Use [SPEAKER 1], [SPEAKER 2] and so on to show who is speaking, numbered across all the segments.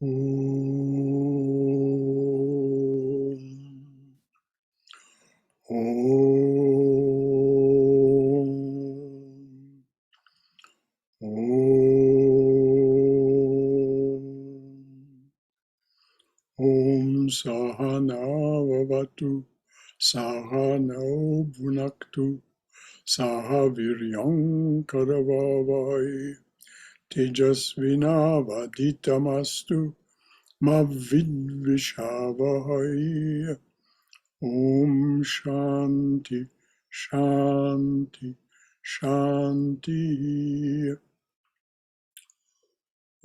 [SPEAKER 1] Om. Om. Om. Om Sahana Vavatu Sahano Bhunaktu Sahaviryam Karavavai Tejasvinavaditamastu Mavidvishavahai. Om Shanti Shanti Shanti.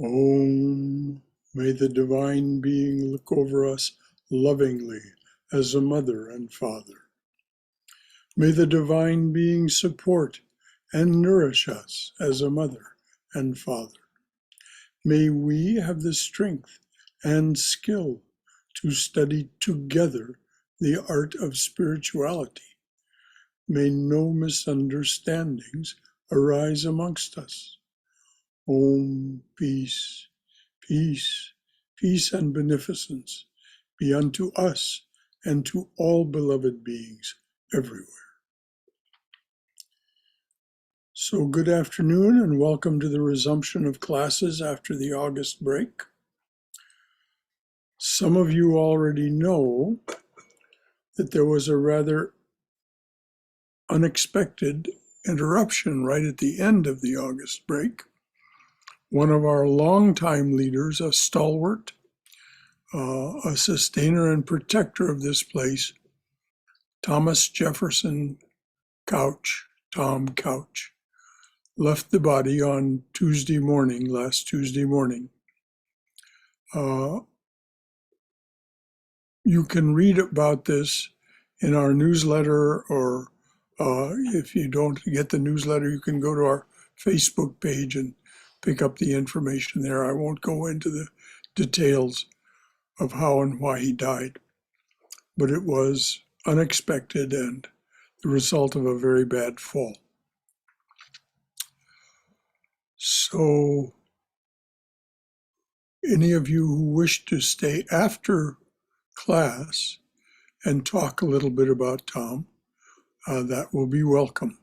[SPEAKER 1] Om. May the Divine Being look over us lovingly as a mother and father. May the Divine Being support and nourish us as a mother and father. May we have the strength and skill to study together the art of spirituality. May no misunderstandings arise amongst us. Om, peace, peace, peace and beneficence be unto us and to all beloved beings everywhere. So good afternoon and welcome to the resumption of classes after the August break. Some of you already know that there was a rather unexpected interruption right at the end of the August break. One of our longtime leaders, a stalwart, a sustainer and protector of this place, Thomas Jefferson Couch, Tom Couch, left the body on last Tuesday morning. You can read about this in our newsletter, or if you don't get the newsletter, you can go to our Facebook page and pick up the information there. I won't go into the details of how and why he died, but it was unexpected and the result of a very bad fall. So any of you who wish to stay after class and talk a little bit about Tom, that will be welcome.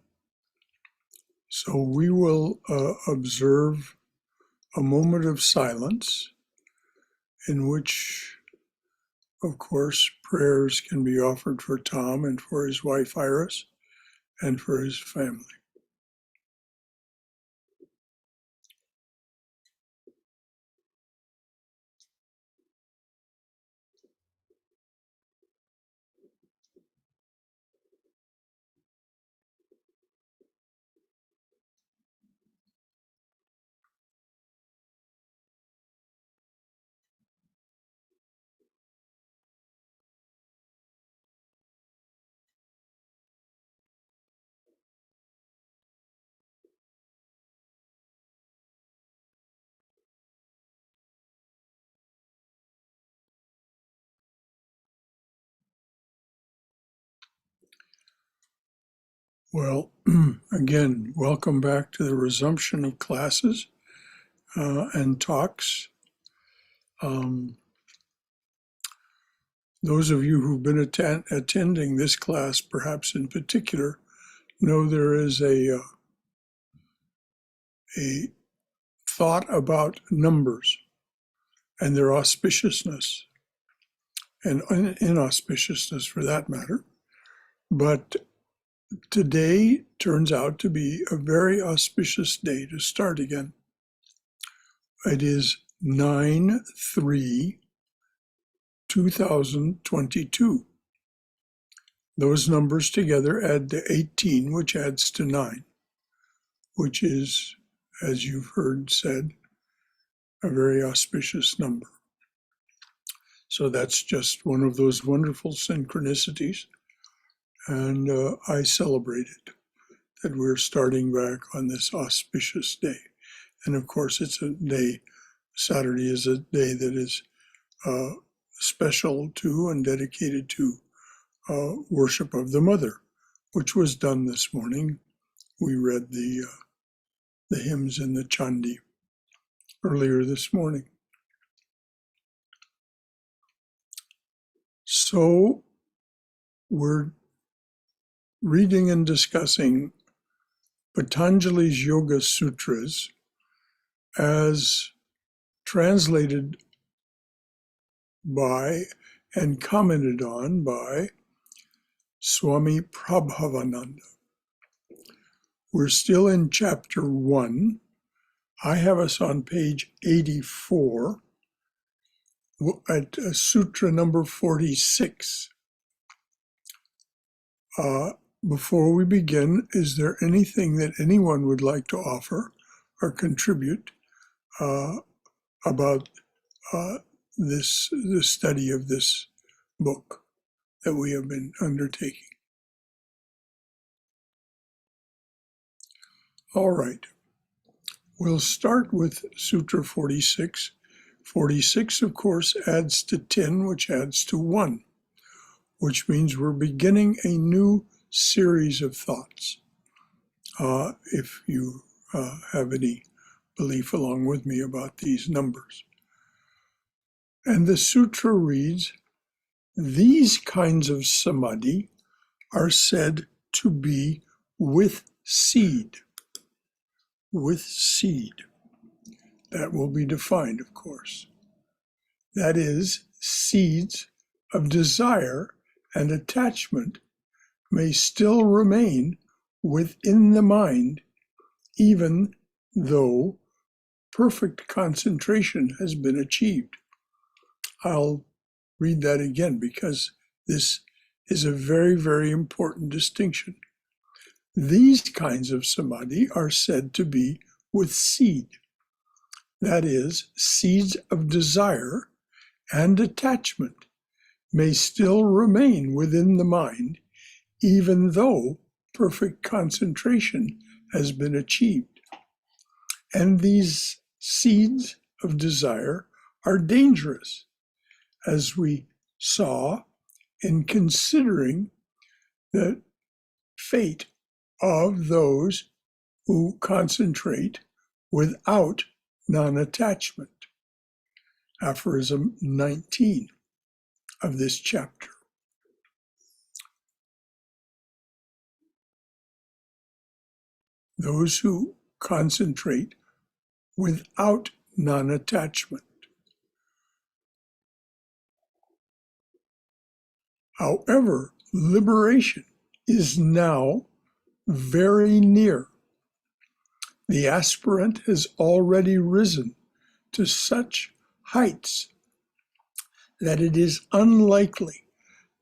[SPEAKER 1] So we will observe a moment of silence in which, of course, prayers can be offered for Tom and for his wife Iris and for his family. Well, again, welcome back to the resumption of classes and talks. Those of you who've been attending this class, perhaps in particular, know there is a thought about numbers and their auspiciousness and inauspiciousness for that matter. But today turns out to be a very auspicious day to start again. It is 9/3/2022. Those numbers together add to 18, which adds to 9, which is, as you've heard said, a very auspicious number. So that's just one of those wonderful synchronicities. And I celebrate it, that we're starting back on this auspicious day. And of course, it's a day, Saturday is a day that is special to and dedicated to worship of the Mother, which was done this morning. We read the hymns in the Chandi earlier this morning. So we're reading and discussing Patanjali's Yoga Sutras as translated by and commented on by Swami Prabhavananda. We're still in chapter 1. I have us on page 84 at sutra number 46. Before we begin, is there anything that anyone would like to offer or contribute about the study of this book that we have been undertaking? All right. We'll start with Sutra 46. 46, of course, adds to 10, which adds to 1, which means we're beginning a new series of thoughts. If you have any belief along with me about these numbers. And the sutra reads, these kinds of samadhi are said to be with seed. With seed. That will be defined, of course. That is, seeds of desire and attachment may still remain within the mind, even though perfect concentration has been achieved. I'll read that again because this is a very, very important distinction. These kinds of samadhi are said to be with seed. That is, seeds of desire and attachment may still remain within the mind, even though perfect concentration has been achieved. And these seeds of desire are dangerous, as we saw in considering the fate of those who concentrate without non-attachment. Aphorism 19 of this chapter. Those who concentrate without non-attachment. However, liberation is now very near. The aspirant has already risen to such heights that it is unlikely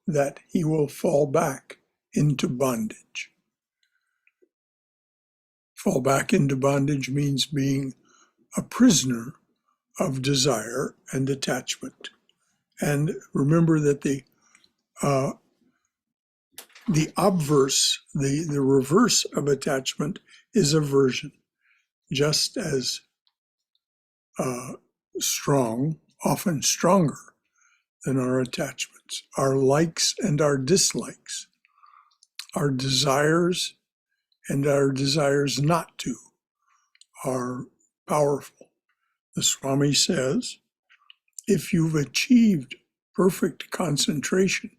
[SPEAKER 1] that he will fall back into bondage. Fall back into bondage means being a prisoner of desire and attachment. And remember that the obverse, the reverse of attachment is aversion, just as strong, often stronger than our attachments. Our likes and our dislikes, our desires and our desires not to, are powerful. The Swami says, if you've achieved perfect concentration,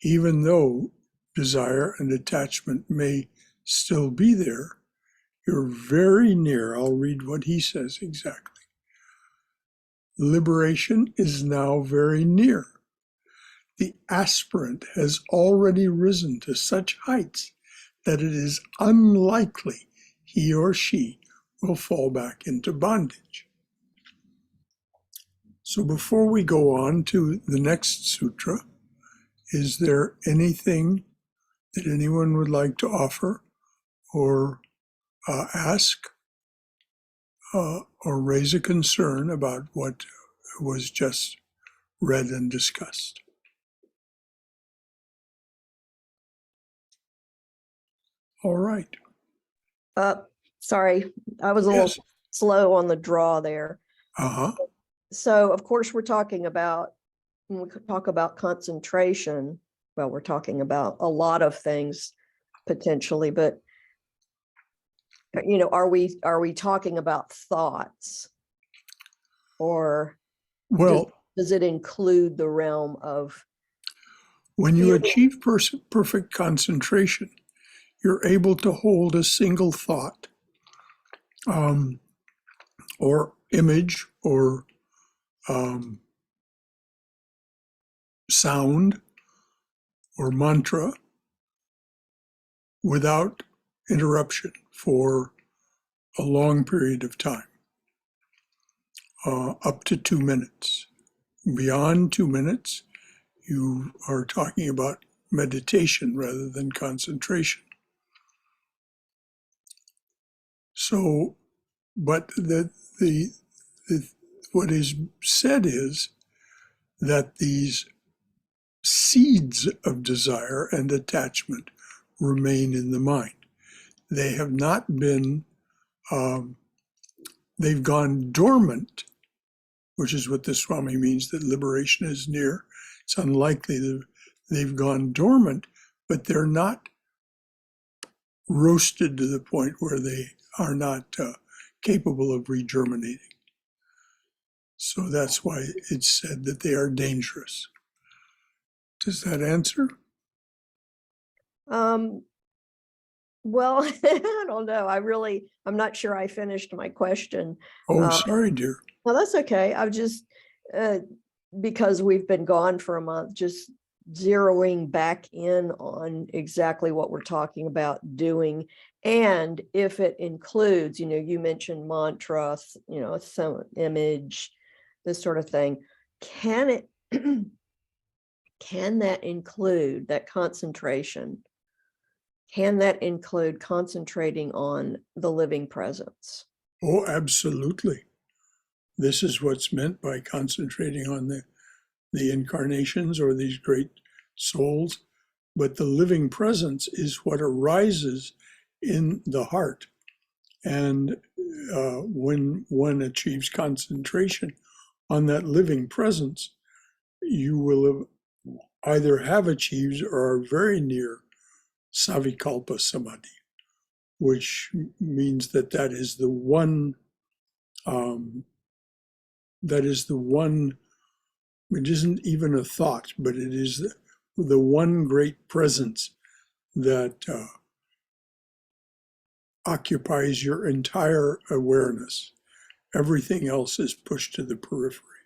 [SPEAKER 1] even though desire and attachment may still be there, you're very near. I'll read what he says exactly. Liberation is now very near. The aspirant has already risen to such heights that it is unlikely he or she will fall back into bondage. So before we go on to the next sutra, is there anything that anyone would like to offer or ask or raise a concern about what was just read and discussed? All right.
[SPEAKER 2] Sorry, I was a little slow on the draw there. So, of course, we're talking about, when we talk about concentration, well, we're talking about a lot of things potentially, but, you know, are we talking about thoughts, or
[SPEAKER 1] well,
[SPEAKER 2] does it include the realm of
[SPEAKER 1] When you achieve perfect concentration, you're able to hold a single thought or image or sound or mantra without interruption for a long period of time, up to 2 minutes. Beyond 2 minutes, you are talking about meditation rather than concentration. So, but what is said is that these seeds of desire and attachment remain in the mind. They have not been, they've gone dormant, which is what the Swami means, that liberation is near. It's unlikely that they've gone dormant, but they're not roasted to the point where they are not capable of regerminating. So that's why it's said that they are dangerous. Does that answer?
[SPEAKER 2] Well, I don't know. I'm not sure I finished my question.
[SPEAKER 1] Oh, sorry, dear.
[SPEAKER 2] Well, that's okay. I've just, because we've been gone for a month, just zeroing back in on exactly what we're talking about doing. And if it includes, you mentioned mantra, some image, this sort of thing. Can that include that concentration? Can that include concentrating on the living presence?
[SPEAKER 1] Oh, absolutely. This is what's meant by concentrating on the incarnations or these great souls. But the living presence is what arises in the heart. And when one achieves concentration on that living presence, you will either have achieved or are very near Savikalpa Samadhi, which means that is the one, it isn't even a thought, but it is the one great presence that occupies your entire awareness. Everything else is pushed to the periphery.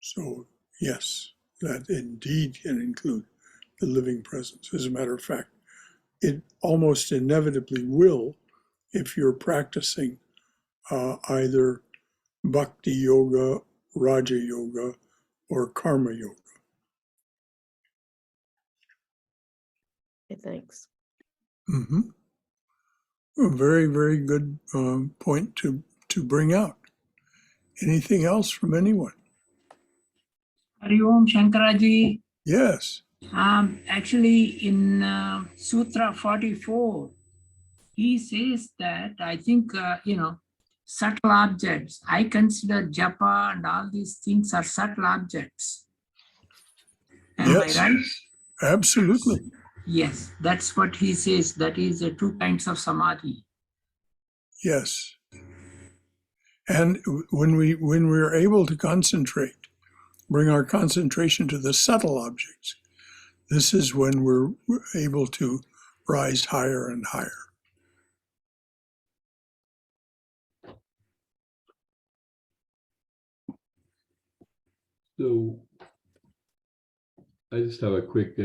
[SPEAKER 1] So, yes, that indeed can include the living presence. As a matter of fact, it almost inevitably will if you're practicing either bhakti yoga, raja yoga, or karma yoga.
[SPEAKER 2] Okay, thanks.
[SPEAKER 1] Mm-hmm. A very, very good point to bring out. Anything else from anyone?
[SPEAKER 3] Hari Om Shankaraji.
[SPEAKER 1] Yes.
[SPEAKER 3] Actually, in Sutra 44, he says that I think, subtle objects. I consider japa and all these things are subtle objects. Am I right?
[SPEAKER 1] Absolutely.
[SPEAKER 3] Yes, that's what he says. That is the two kinds of samadhi.
[SPEAKER 1] Yes. And when we're able to concentrate, bring our concentration to the subtle objects, this is when we're able to rise higher and higher.
[SPEAKER 4] So I just have a quick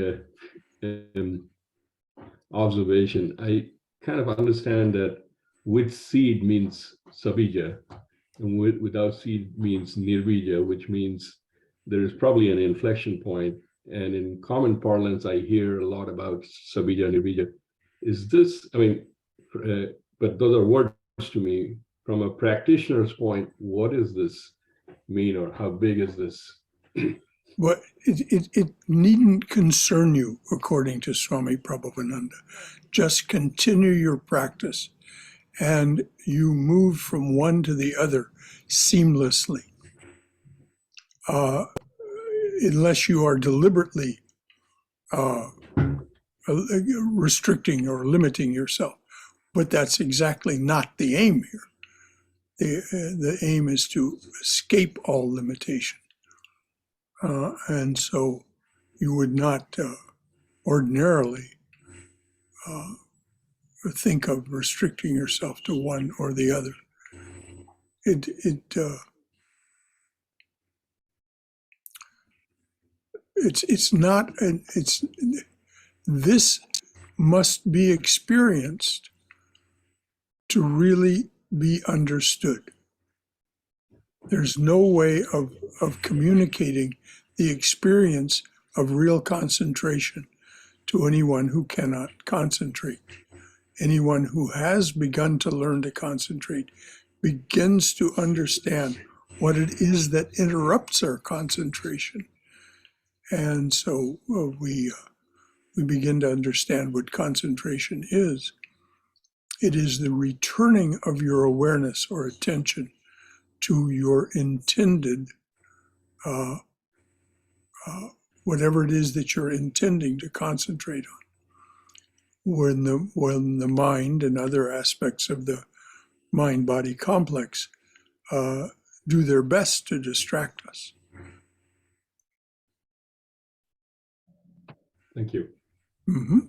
[SPEAKER 4] observation. I kind of understand that with seed means sabija, and without seed means nirvija, which means there is probably an inflection point. And in common parlance, I hear a lot about sabija, nirvija. Is this, but those are words to me. From a practitioner's point, what does this mean, or how big is this?
[SPEAKER 1] But it needn't concern you, according to Swami Prabhupada. Just continue your practice, and you move from one to the other seamlessly, unless you are deliberately restricting or limiting yourself. But that's exactly not the aim here. The aim is to escape all limitation. And so you would not ordinarily think of restricting yourself to one or the other. This must be experienced to really be understood. There's no way of communicating the experience of real concentration to anyone who cannot concentrate. Anyone who has begun to learn to concentrate begins to understand what it is that interrupts our concentration. And so we begin to understand what concentration is. It is the returning of your awareness or attention to your intended, whatever it is that you're intending to concentrate on. When the mind and other aspects of the mind-body complex do their best to distract us.
[SPEAKER 4] Thank you.
[SPEAKER 1] Mm-hmm.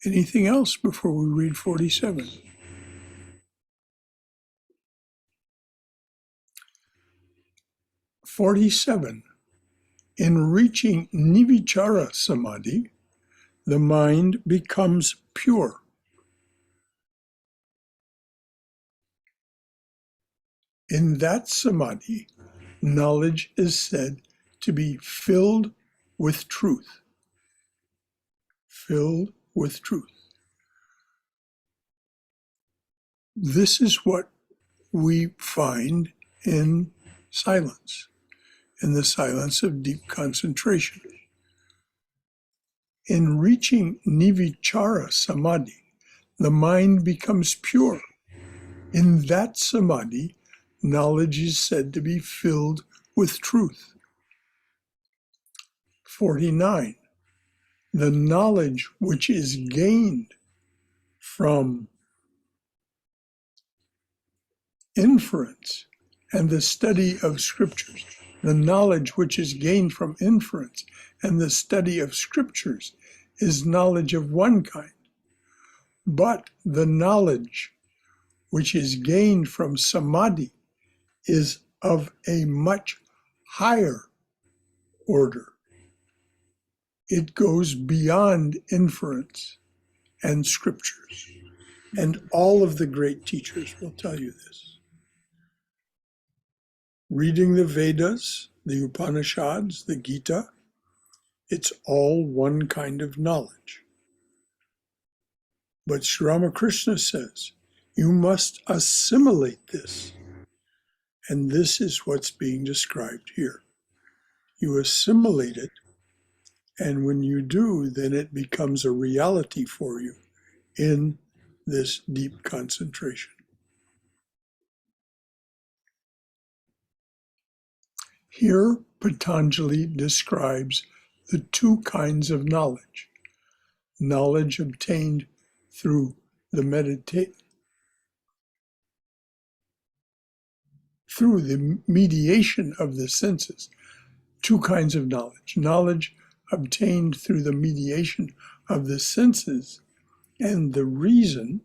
[SPEAKER 1] Anything else before we read 47? In reaching Nivichara Samadhi, the mind becomes pure. In that Samadhi, knowledge is said to be filled with truth. Filled with truth. This is what we find in silence, in the silence of deep concentration. In reaching Nivichara Samadhi, the mind becomes pure. In that Samadhi, knowledge is said to be filled with truth. 49. The knowledge which is gained from inference and the study of scriptures, the knowledge which is gained from inference and the study of scriptures is knowledge of one kind. But the knowledge which is gained from samadhi is of a much higher order. It goes beyond inference and scriptures. And all of the great teachers will tell you this. Reading the Vedas, the Upanishads, the Gita, it's all one kind of knowledge. But Sri Ramakrishna says, you must assimilate this. And this is what's being described here. You assimilate it, and when you do, then it becomes a reality for you in this deep concentration. Here, Patanjali describes the two kinds of knowledge. Knowledge obtained through the mediation of the senses. Two kinds of knowledge. Knowledge obtained through the mediation of the senses and the reason,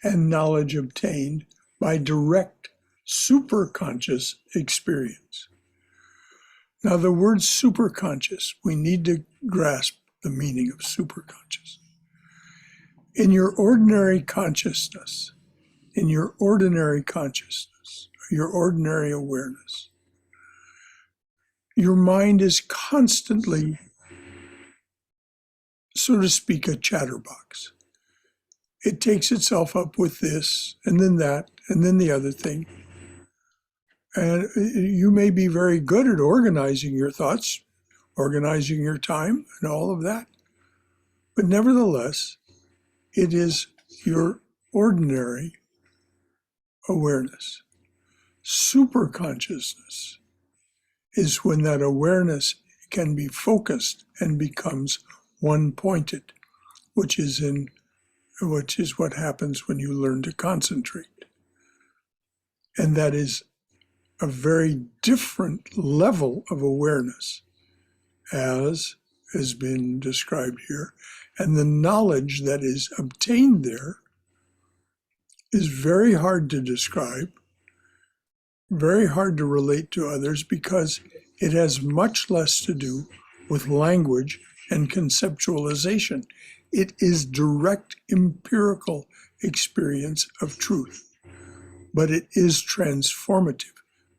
[SPEAKER 1] and knowledge obtained by direct superconscious experience. Now, the word superconscious, we need to grasp the meaning of superconscious. In your ordinary consciousness, your ordinary awareness, your mind is constantly, so to speak, a chatterbox. It takes itself up with this, and then that, and then the other thing. And you may be very good at organizing your thoughts, organizing your time, and all of that. But nevertheless, it is your ordinary awareness. Superconsciousness is when that awareness can be focused and becomes one-pointed, which is what happens when you learn to concentrate. And that is a very different level of awareness, as has been described here. And the knowledge that is obtained there is very hard to describe, very hard to relate to others, because it has much less to do with language and conceptualization. It is direct empirical experience of truth, but it is transformative,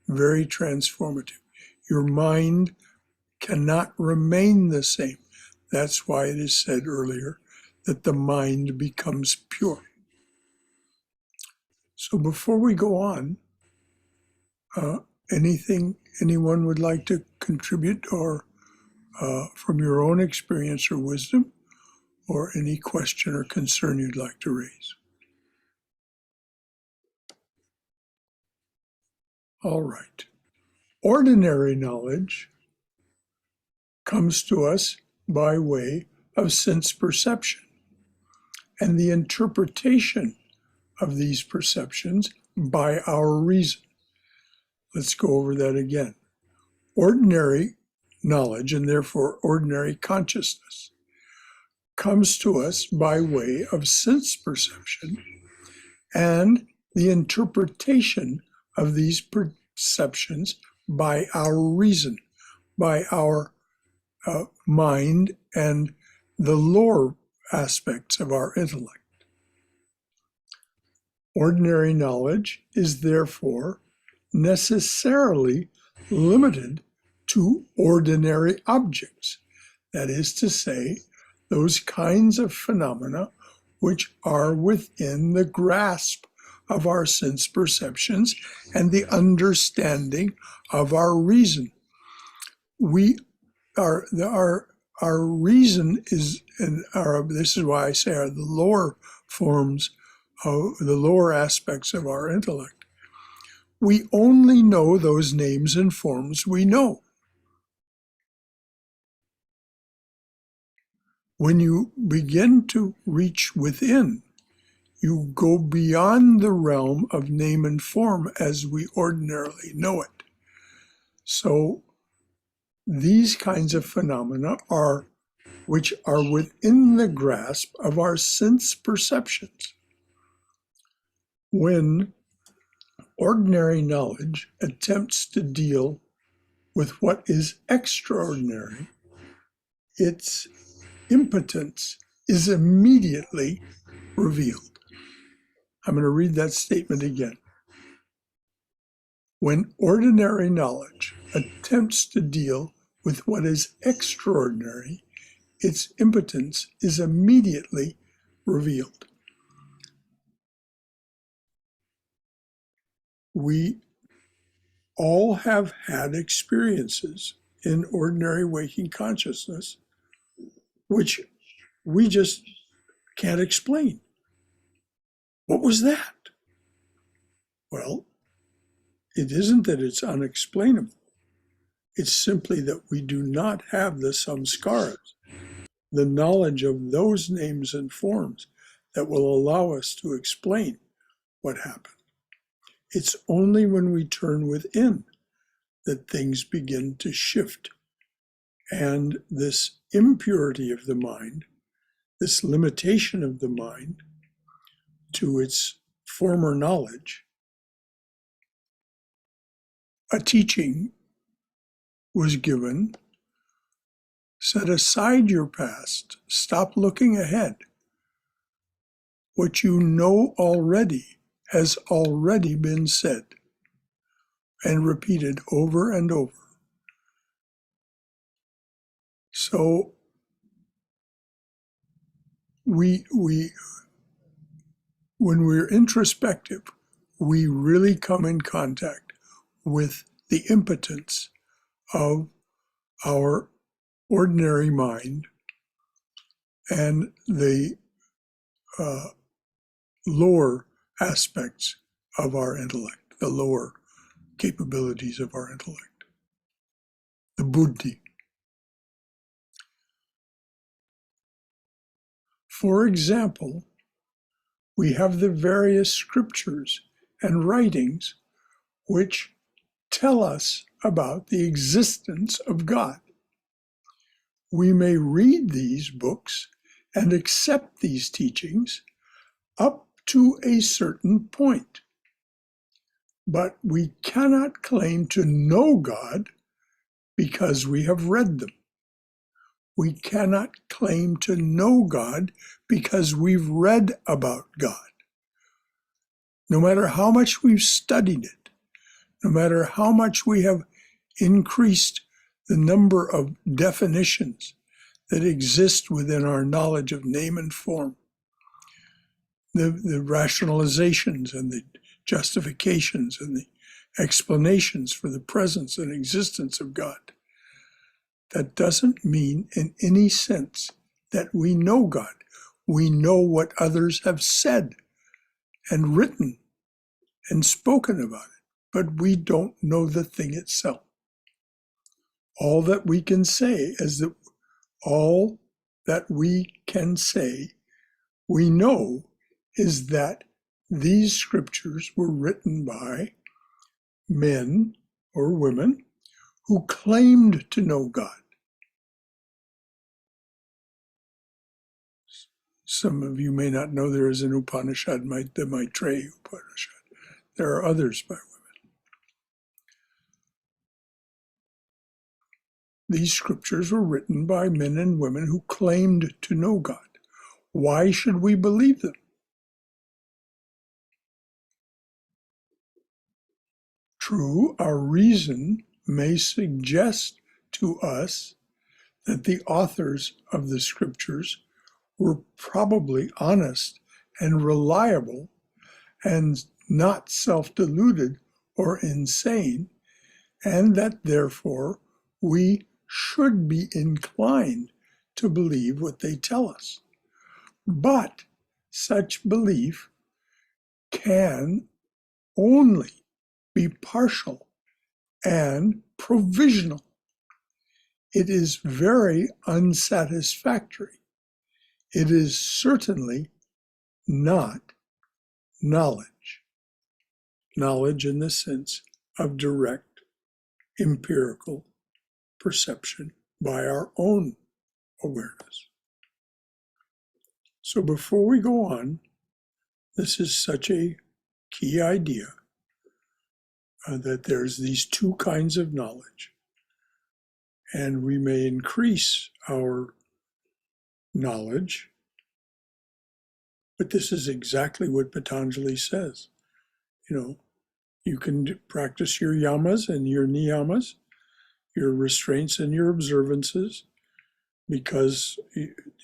[SPEAKER 1] very transformative. Your mind cannot remain the same. That's why it is said earlier that the mind becomes pure. So before we go on, anything anyone would like to contribute, or from your own experience or wisdom, or any question or concern you'd like to raise? All right. Ordinary knowledge comes to us by way of sense perception and the interpretation of these perceptions by our reason. Let's go over that again. Ordinary knowledge, and therefore ordinary consciousness, comes to us by way of sense perception and the interpretation of these perceptions by our reason, by our mind and the lower aspects of our intellect. Ordinary knowledge is therefore necessarily limited to ordinary objects. That is to say, those kinds of phenomena which are within the grasp of our sense perceptions and the understanding of our reason. Our reason is, and this is why I say are the lower forms of the lower aspects of our intellect. We only know those names and forms we know. When you begin to reach within, you go beyond the realm of name and form as we ordinarily know it. So these kinds of phenomena which are within the grasp of our sense perceptions. When ordinary knowledge attempts to deal with what is extraordinary, its impotence is immediately revealed. I'm going to read that statement again. When ordinary knowledge attempts to deal with what is extraordinary, its impotence is immediately revealed. We all have had experiences in ordinary waking consciousness which we just can't explain. What was that? Well, it isn't that it's unexplainable. It's simply that we do not have the samskaras, the knowledge of those names and forms that will allow us to explain what happened. It's only when we turn within that things begin to shift. And this impurity of the mind, this limitation of the mind to its former knowledge, a teaching was given: set aside your past, stop looking ahead. What you know already has already been said and repeated over and over. So when we're introspective, we really come in contact with the impotence of our ordinary mind and the lower aspects of our intellect, the lower capabilities of our intellect, the buddhi. For example, we have the various scriptures and writings which tell us about the existence of God. We may read these books and accept these teachings up to a certain point, but we cannot claim to know God because we have read them. We cannot claim to know God because we've read about God. No matter how much we've studied it, no matter how much we have increased the number of definitions that exist within our knowledge of name and form, the rationalizations and the justifications and the explanations for the presence and existence of God, that doesn't mean in any sense that we know God. We know what others have said and written and spoken about it, but we don't know the thing itself. All that we can say is that all that we can say we know is that these scriptures were written by men or women who claimed to know God. Some of you may not know there is an Upanishad, the Maitreya Upanishad. There are others by women. These scriptures were written by men and women who claimed to know God. Why should we believe them? True, our reason may suggest to us that the authors of the scriptures were probably honest and reliable and not self-deluded or insane, and that therefore we should be inclined to believe what they tell us. But such belief can only be partial and provisional. It is very unsatisfactory. It is certainly not knowledge. Knowledge in the sense of direct empirical perception by our own awareness. So before we go on, this is such a key idea that there's these two kinds of knowledge, and we may increase our knowledge, but this is exactly what Patanjali says. You can practice your yamas and your niyamas, your restraints and your observances, because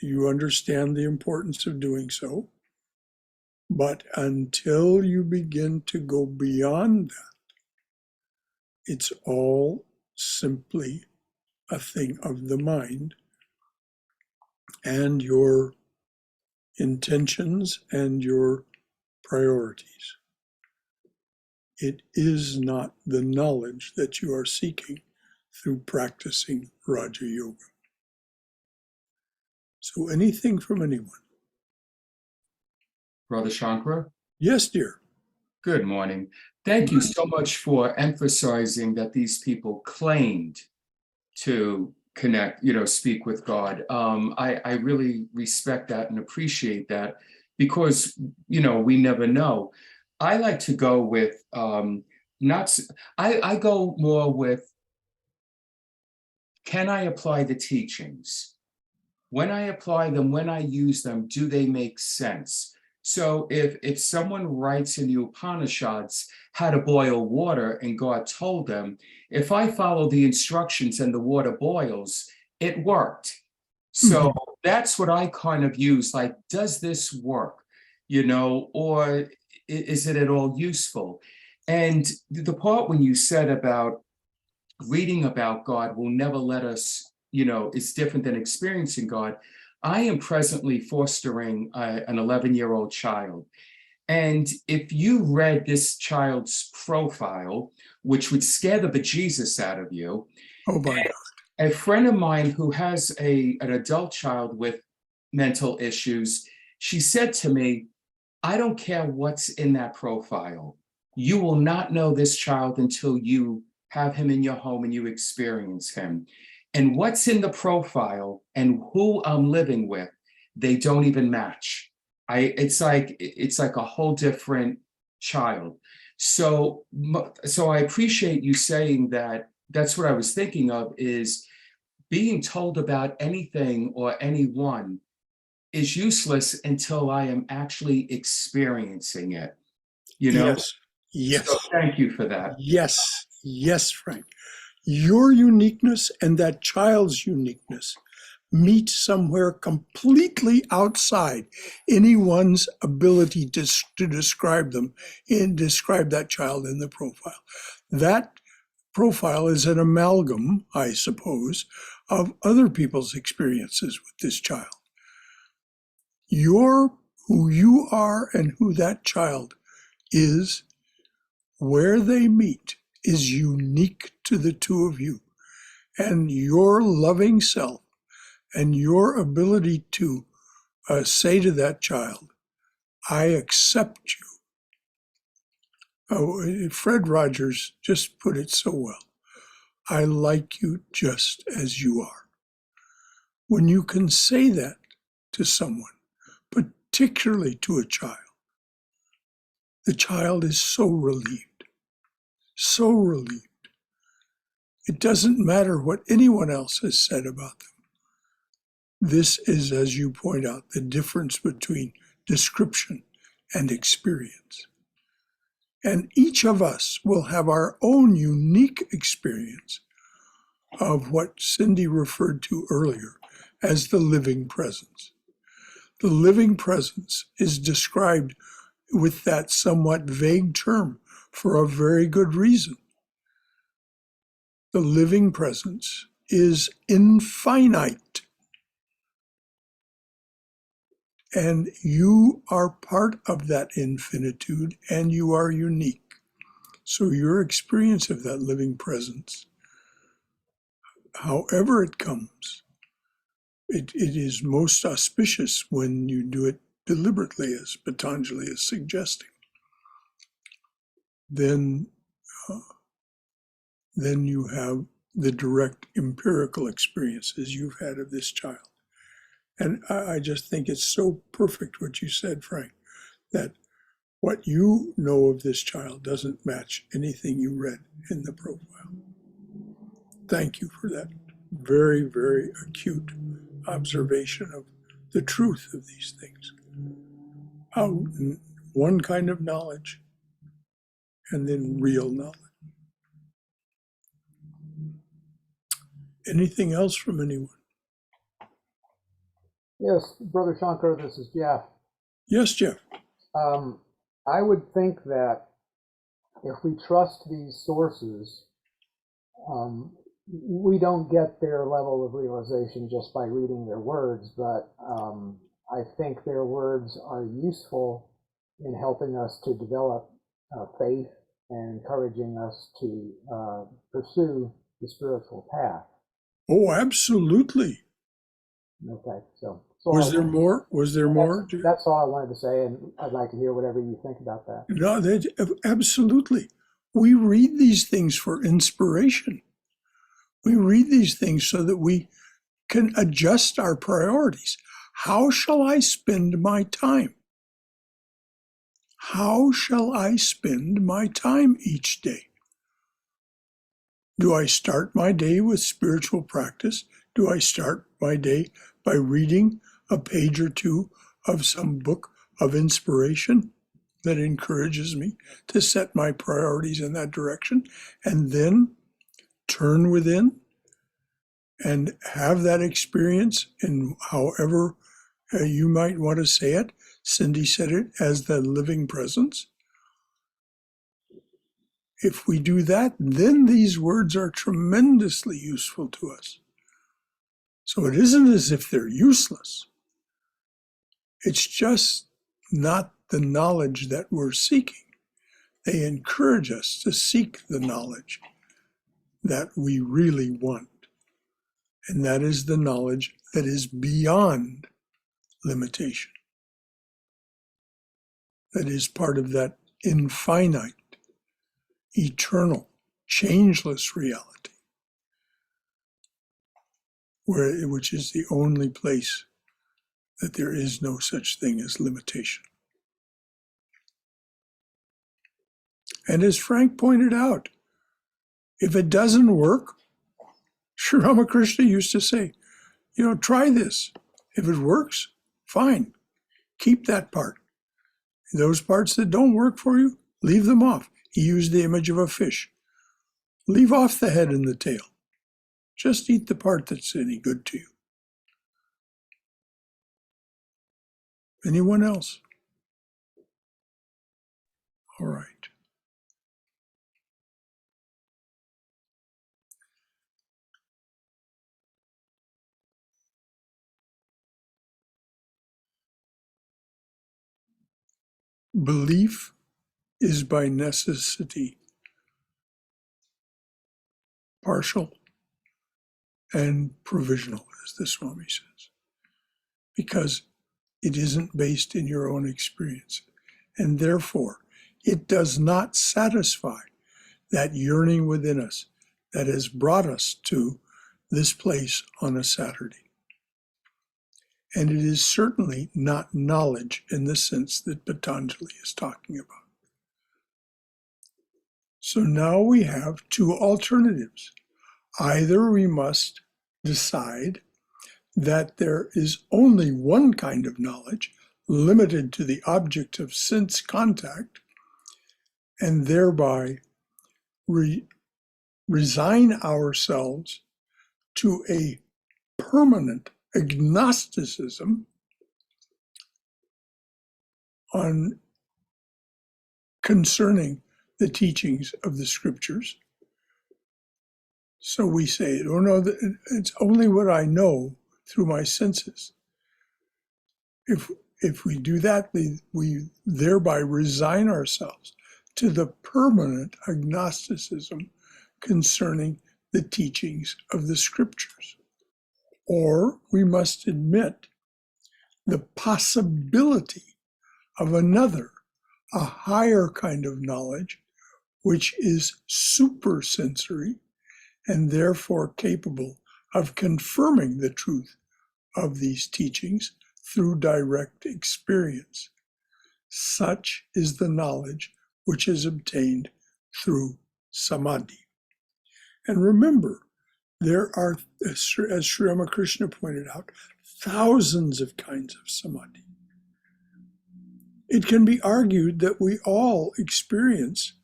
[SPEAKER 1] you understand the importance of doing so. But until you begin to go beyond that, it's all simply a thing of the mind and your intentions and your priorities. It is not the knowledge that you are seeking through practicing Raja Yoga. So anything from anyone?
[SPEAKER 5] Brother Shankara?
[SPEAKER 1] Yes, dear.
[SPEAKER 5] Good morning. Thank you so much for emphasizing that these people claimed to connect, speak with God. I really respect that and appreciate that, because, we never know. I like to go with, I go more with, can I apply the teachings? When I apply them, when I use them, do they make sense? So if someone writes in the Upanishads how to boil water and God told them, if I follow the instructions and the water boils, it worked. So that's what I kind of use, like, does this work? Or is it at all useful? And the part when you said about reading about God will never let us, it's different than experiencing God. I am presently fostering an 11-year-old child. And if you read this child's profile, which would scare the bejesus out of you.
[SPEAKER 1] Oh my God.
[SPEAKER 5] A friend of mine who has an adult child with mental issues, she said to me, I don't care what's in that profile. You will not know this child until you have him in your home and you experience him. And what's in the profile and who I'm living with, they don't even match. It's like a whole different child. So I appreciate you saying that. That's what I was thinking of, is being told about anything or anyone is useless until I am actually experiencing it. You know?
[SPEAKER 1] Yes, yes,
[SPEAKER 5] So thank you for that.
[SPEAKER 1] yes, yes, Frank. Your uniqueness and that child's uniqueness meet somewhere completely outside anyone's ability to describe them and describe that child in the profile. That profile is an amalgam, I suppose, of other people's experiences with this child. You're who you are and who that child is, where they meet, is unique to the two of you. And your loving self and your ability to say to that child, I accept you. Oh, Fred Rogers just put it so well. I like you just as you are. When you can say that to someone, particularly to a child, the child is so relieved, so relieved. It doesn't matter what anyone else has said about them. This is, as you point out, the difference between description and experience. And each of us will have our own unique experience of what Cindy referred to earlier as the living presence. The living presence is described with that somewhat vague term for a very good reason. The living presence is infinite. And you are part of that infinitude, and you are unique. So your experience of that living presence, however it comes, it is most auspicious when you do it deliberately, as Patanjali is suggesting. Then you have the direct empirical experiences you've had of this child. And I just think it's so perfect what you said, Frank, that what you know of this child doesn't match anything you read in the profile. Thank you for that very, very acute observation of the truth of these things. How one kind of knowledge and then real knowledge. Anything else from anyone?
[SPEAKER 6] Yes, Brother Shankar, this is Jeff.
[SPEAKER 1] Yes, Jeff.
[SPEAKER 6] I would think that if we trust these sources, we don't get their level of realization just by reading their words, but I think their words are useful in helping us to develop faith and encouraging us to pursue the spiritual path.
[SPEAKER 1] Oh, absolutely.
[SPEAKER 6] Okay, so
[SPEAKER 1] Was there more? Was there more?
[SPEAKER 6] That's all I wanted to say, and I'd like to hear whatever you think about that.
[SPEAKER 1] No, absolutely. We read these things for inspiration. We read these things so that we can adjust our priorities. How shall I spend my time? How shall I spend my time each day? Do I start my day with spiritual practice? Do I start my day by reading a page or two of some book of inspiration that encourages me to set my priorities in that direction, and then turn within and have that experience in however you might want to say it? Cindy said it as the living presence. If we do that, then these words are tremendously useful to us. So it isn't as if they're useless. It's just not the knowledge that we're seeking. They encourage us to seek the knowledge that we really want. And that is the knowledge that is beyond limitation. That is part of that infinite eternal, changeless reality, which is the only place that there is no such thing as limitation. And as Frank pointed out, if it doesn't work, Sri Ramakrishna used to say, try this. If it works, fine. Keep that part. Those parts that don't work for you, leave them off. He used the image of a fish. Leave off the head and the tail. Just eat the part that's any good to you. Anyone else? All right. Belief is by necessity partial and provisional, as the Swami says, because it isn't based in your own experience. And therefore, it does not satisfy that yearning within us that has brought us to this place on a Saturday. And it is certainly not knowledge in the sense that Patanjali is talking about. So now we have two alternatives. Either we must decide that there is only one kind of knowledge limited to the object of sense contact, and thereby resign ourselves to a permanent agnosticism concerning the teachings of the scriptures. So we say, oh no, it's only what I know through my senses. If we do that, we thereby resign ourselves to the permanent agnosticism concerning the teachings of the scriptures. Or we must admit the possibility of another, a higher kind of knowledge, which is supersensory and therefore capable of confirming the truth of these teachings through direct experience. Such is the knowledge which is obtained through samadhi. And remember, there are, as Sri Ramakrishna pointed out, thousands of kinds of samadhi. It can be argued that we all experience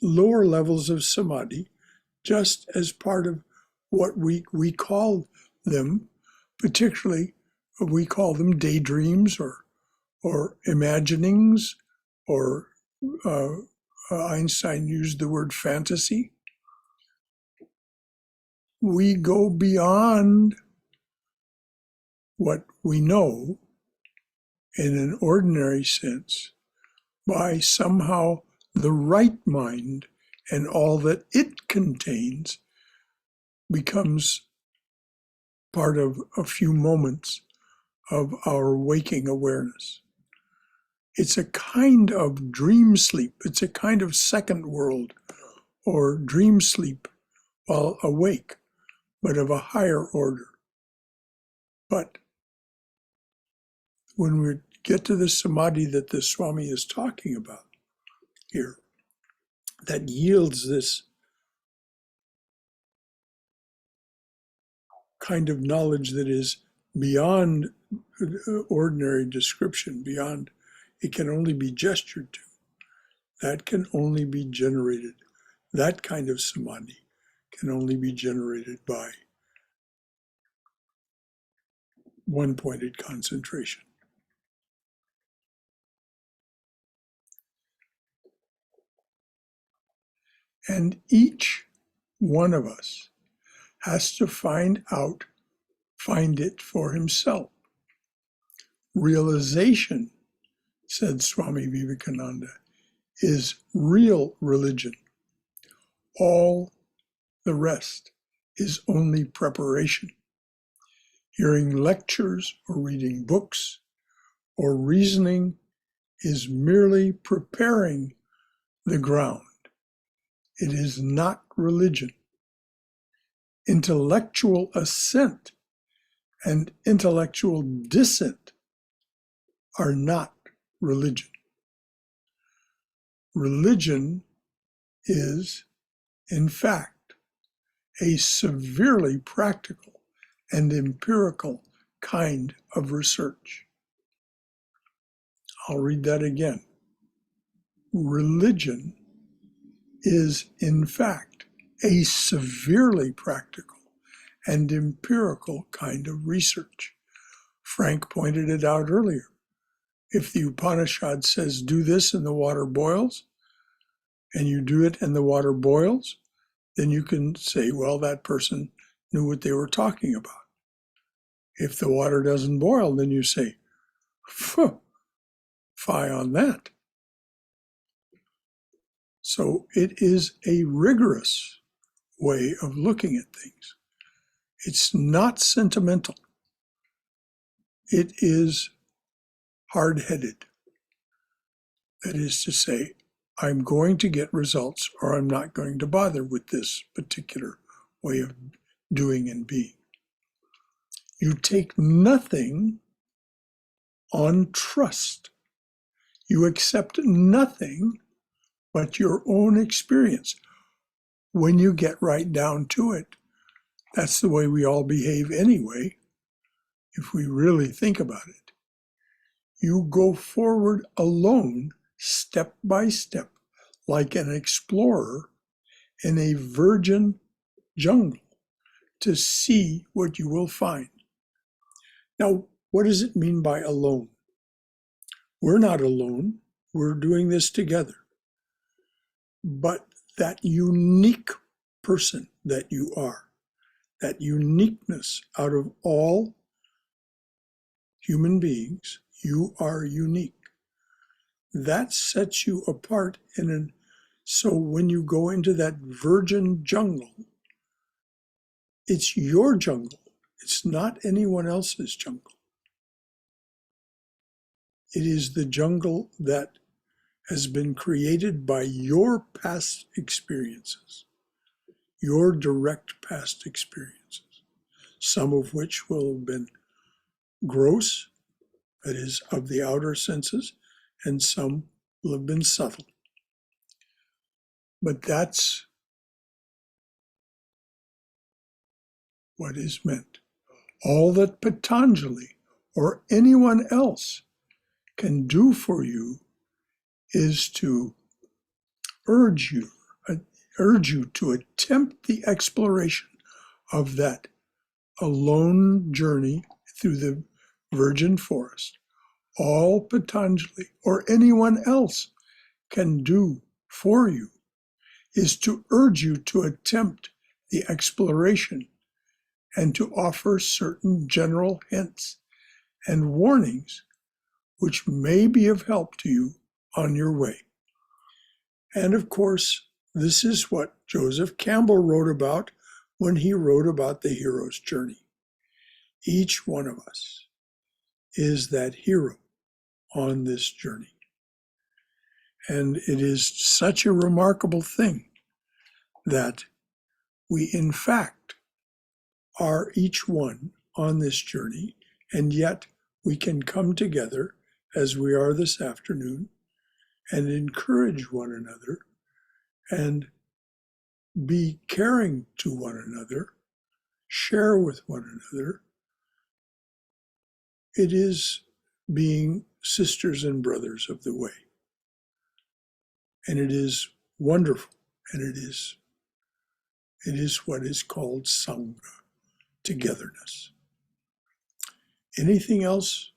[SPEAKER 1] lower levels of samadhi just as part of what we call them, particularly we call them daydreams or imaginings, or Einstein used the word fantasy. We go beyond what we know in an ordinary sense by somehow the right mind and all that it contains becomes part of a few moments of our waking awareness. It's a kind of dream sleep. It's a kind of second world or dream sleep while awake, but of a higher order. But when we get to the samadhi that the Swami is talking about here, that yields this kind of knowledge that is beyond ordinary description, beyond, it can only be gestured to. That can only be generated. That kind of samadhi can only be generated by one-pointed concentration. And each one of us has to find it for himself. Realization, said Swami Vivekananda, is real religion. All the rest is only preparation. Hearing lectures or reading books or reasoning is merely preparing the ground. It is not religion. Intellectual assent and intellectual dissent are not religion. Religion is, in fact, a severely practical and empirical kind of research. I'll read that again. Religion is, in fact, a severely practical and empirical kind of research. Frank pointed it out earlier. If the Upanishad says, do this and the water boils, and you do it and the water boils, then you can say, well, that person knew what they were talking about. If the water doesn't boil, then you say, fie on that. So it is a rigorous way of looking at things. It's not sentimental. It is hard-headed. That is to say, I'm going to get results or I'm not going to bother with this particular way of doing and being. You take nothing on trust. You accept nothing but your own experience. When you get right down to it, that's the way we all behave anyway, if we really think about it. You go forward alone, step by step, like an explorer in a virgin jungle to see what you will find. Now, what does it mean by alone? We're not alone. We're doing this together. But that unique person that you are, that uniqueness out of all human beings, you are unique. That sets you apart so when you go into that virgin jungle, it's your jungle. It's not anyone else's jungle. It is the jungle that has been created by your past experiences, your direct past experiences, some of which will have been gross, that is, of the outer senses, and some will have been subtle. But that's what is meant. All that Patanjali or anyone else can do for you is to urge you to attempt the exploration of that alone journey through the virgin forest. All Patanjali or anyone else can do for you is to urge you to attempt the exploration and to offer certain general hints and warnings which may be of help to you on your way. And of course, this is what Joseph Campbell wrote about when he wrote about the hero's journey. Each one of us is that hero on this journey. And it is such a remarkable thing that we, in fact, are each one on this journey, and yet we can come together as we are this afternoon and encourage one another and be caring to one another, share with one another. It is being sisters and brothers of the way. And it is wonderful, and it is what is called Sangha, togetherness. Anything else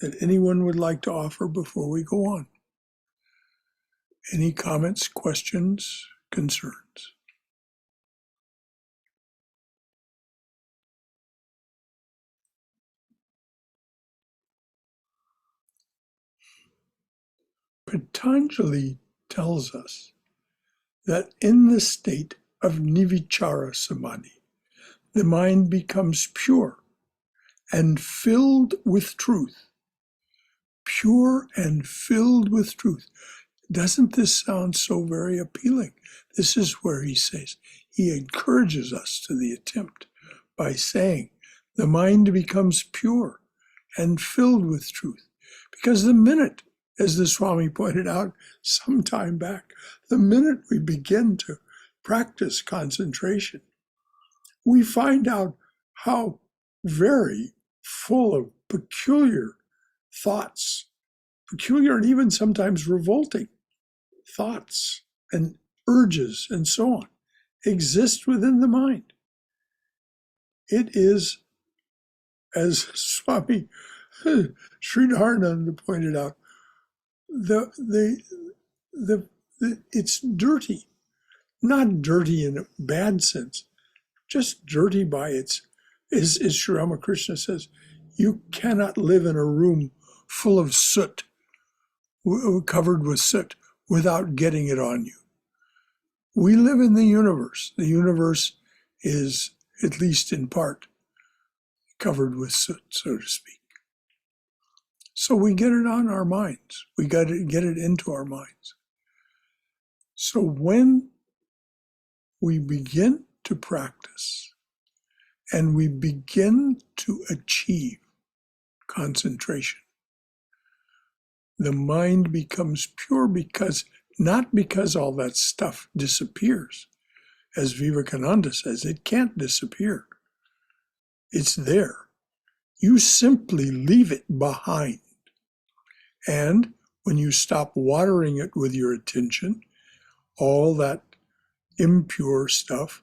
[SPEAKER 1] that anyone would like to offer before we go on? Any comments, questions, concerns? Patanjali tells us that in the state of nivicchara samadhi, the mind becomes pure and filled with truth. Pure and filled with truth. Doesn't this sound so very appealing? This is where he says, he encourages us to the attempt by saying, the mind becomes pure and filled with truth. Because the minute, as the Swami pointed out some time back, the minute we begin to practice concentration, we find out how very full of peculiar thoughts, peculiar and even sometimes revolting thoughts and urges and so on exist within the mind. It is, as Swami Sridharananda pointed out, it's dirty, not dirty in a bad sense, just dirty by its, as Sri Ramakrishna says, you cannot live in a room full of soot, covered with soot, without getting it on you. We live in the universe. The universe is, at least in part, covered with soot, so to speak. So we get it on our minds. We got to get it into our minds. So when we begin to practice and we begin to achieve concentration, the mind becomes pure because, not because all that stuff disappears. As Vivekananda says, it can't disappear. It's there. You simply leave it behind. And when you stop watering it with your attention, all that impure stuff,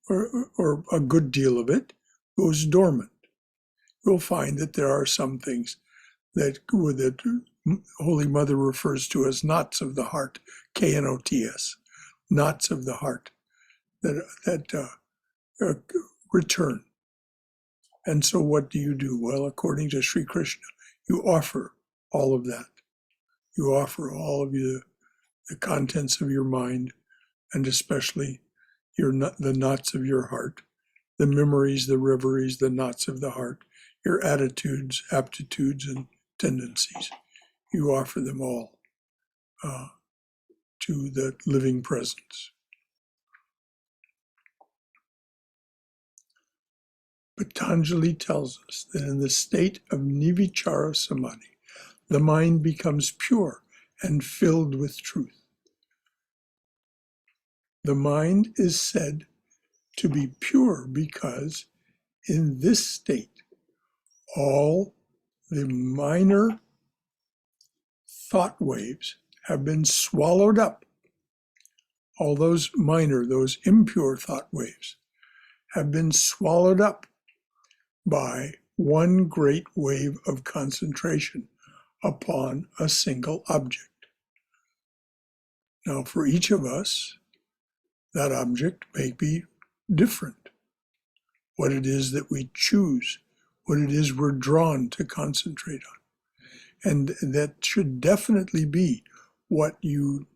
[SPEAKER 1] or a good deal of it, goes dormant. You'll find that there are some things that Holy Mother refers to as knots of the heart, K-N-O-T-S, knots of the heart that return. And so what do you do? Well, according to Sri Krishna, you offer all of that. You offer all of the contents of your mind, and especially the knots of your heart, the memories, the reveries, the knots of the heart, your attitudes, aptitudes, and tendencies. You offer them all to the living presence. Patanjali tells us that in the state of Nivichara Samadhi, the mind becomes pure and filled with truth. The mind is said to be pure because in this state, all the minor thought waves have been swallowed up. All those impure thought waves have been swallowed up by one great wave of concentration upon a single object. Now, for each of us, that object may be different. What it is that we choose, what it is we're drawn to concentrate on. And that should definitely be what you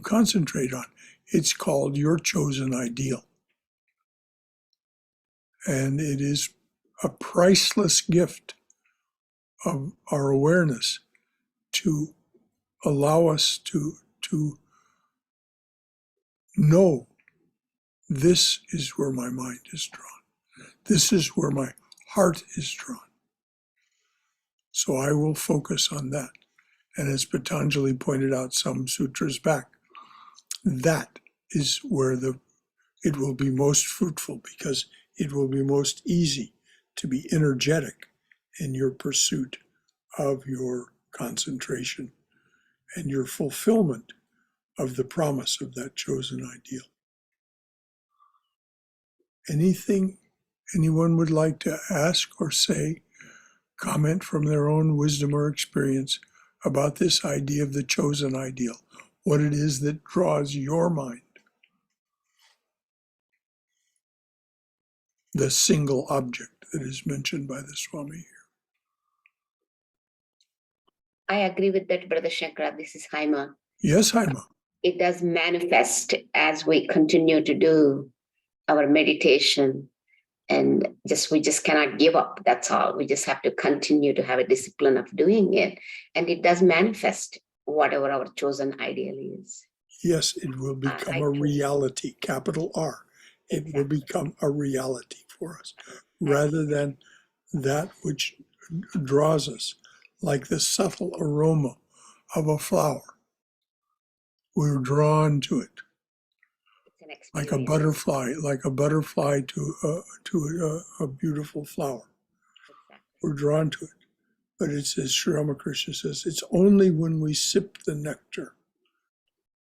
[SPEAKER 1] concentrate on. It's called your chosen ideal. And it is a priceless gift of our awareness to allow us to know this is where my mind is drawn. This is where my heart is drawn. So I will focus on that. And as Patanjali pointed out some sutras back, that is where it will be most fruitful, because it will be most easy to be energetic in your pursuit of your concentration and your fulfillment of the promise of that chosen ideal. Anything anyone would like to ask or say, comment from their own wisdom or experience about this idea of the chosen ideal, what it is that draws your mind, the single object that is mentioned by the Swami here.
[SPEAKER 7] I agree with that, Brother Shankara. This is Haima.
[SPEAKER 1] Yes, Haima.
[SPEAKER 7] It does manifest as we continue to do our meditation, and we just cannot give up. That's all. We just have to continue to have a discipline of doing it, and it does manifest whatever our chosen ideal is.
[SPEAKER 1] Yes, it will become
[SPEAKER 7] I
[SPEAKER 1] a
[SPEAKER 7] truly-
[SPEAKER 1] reality, capital R. It will
[SPEAKER 7] Exactly.
[SPEAKER 1] become a reality for us rather than that which draws us, like the subtle aroma of a flower. We're drawn to it,
[SPEAKER 7] It's an
[SPEAKER 1] like a butterfly to a beautiful flower.
[SPEAKER 7] Exactly.
[SPEAKER 1] We're drawn to it. But it's, as Sri Ramakrishna says, it's only when we sip the nectar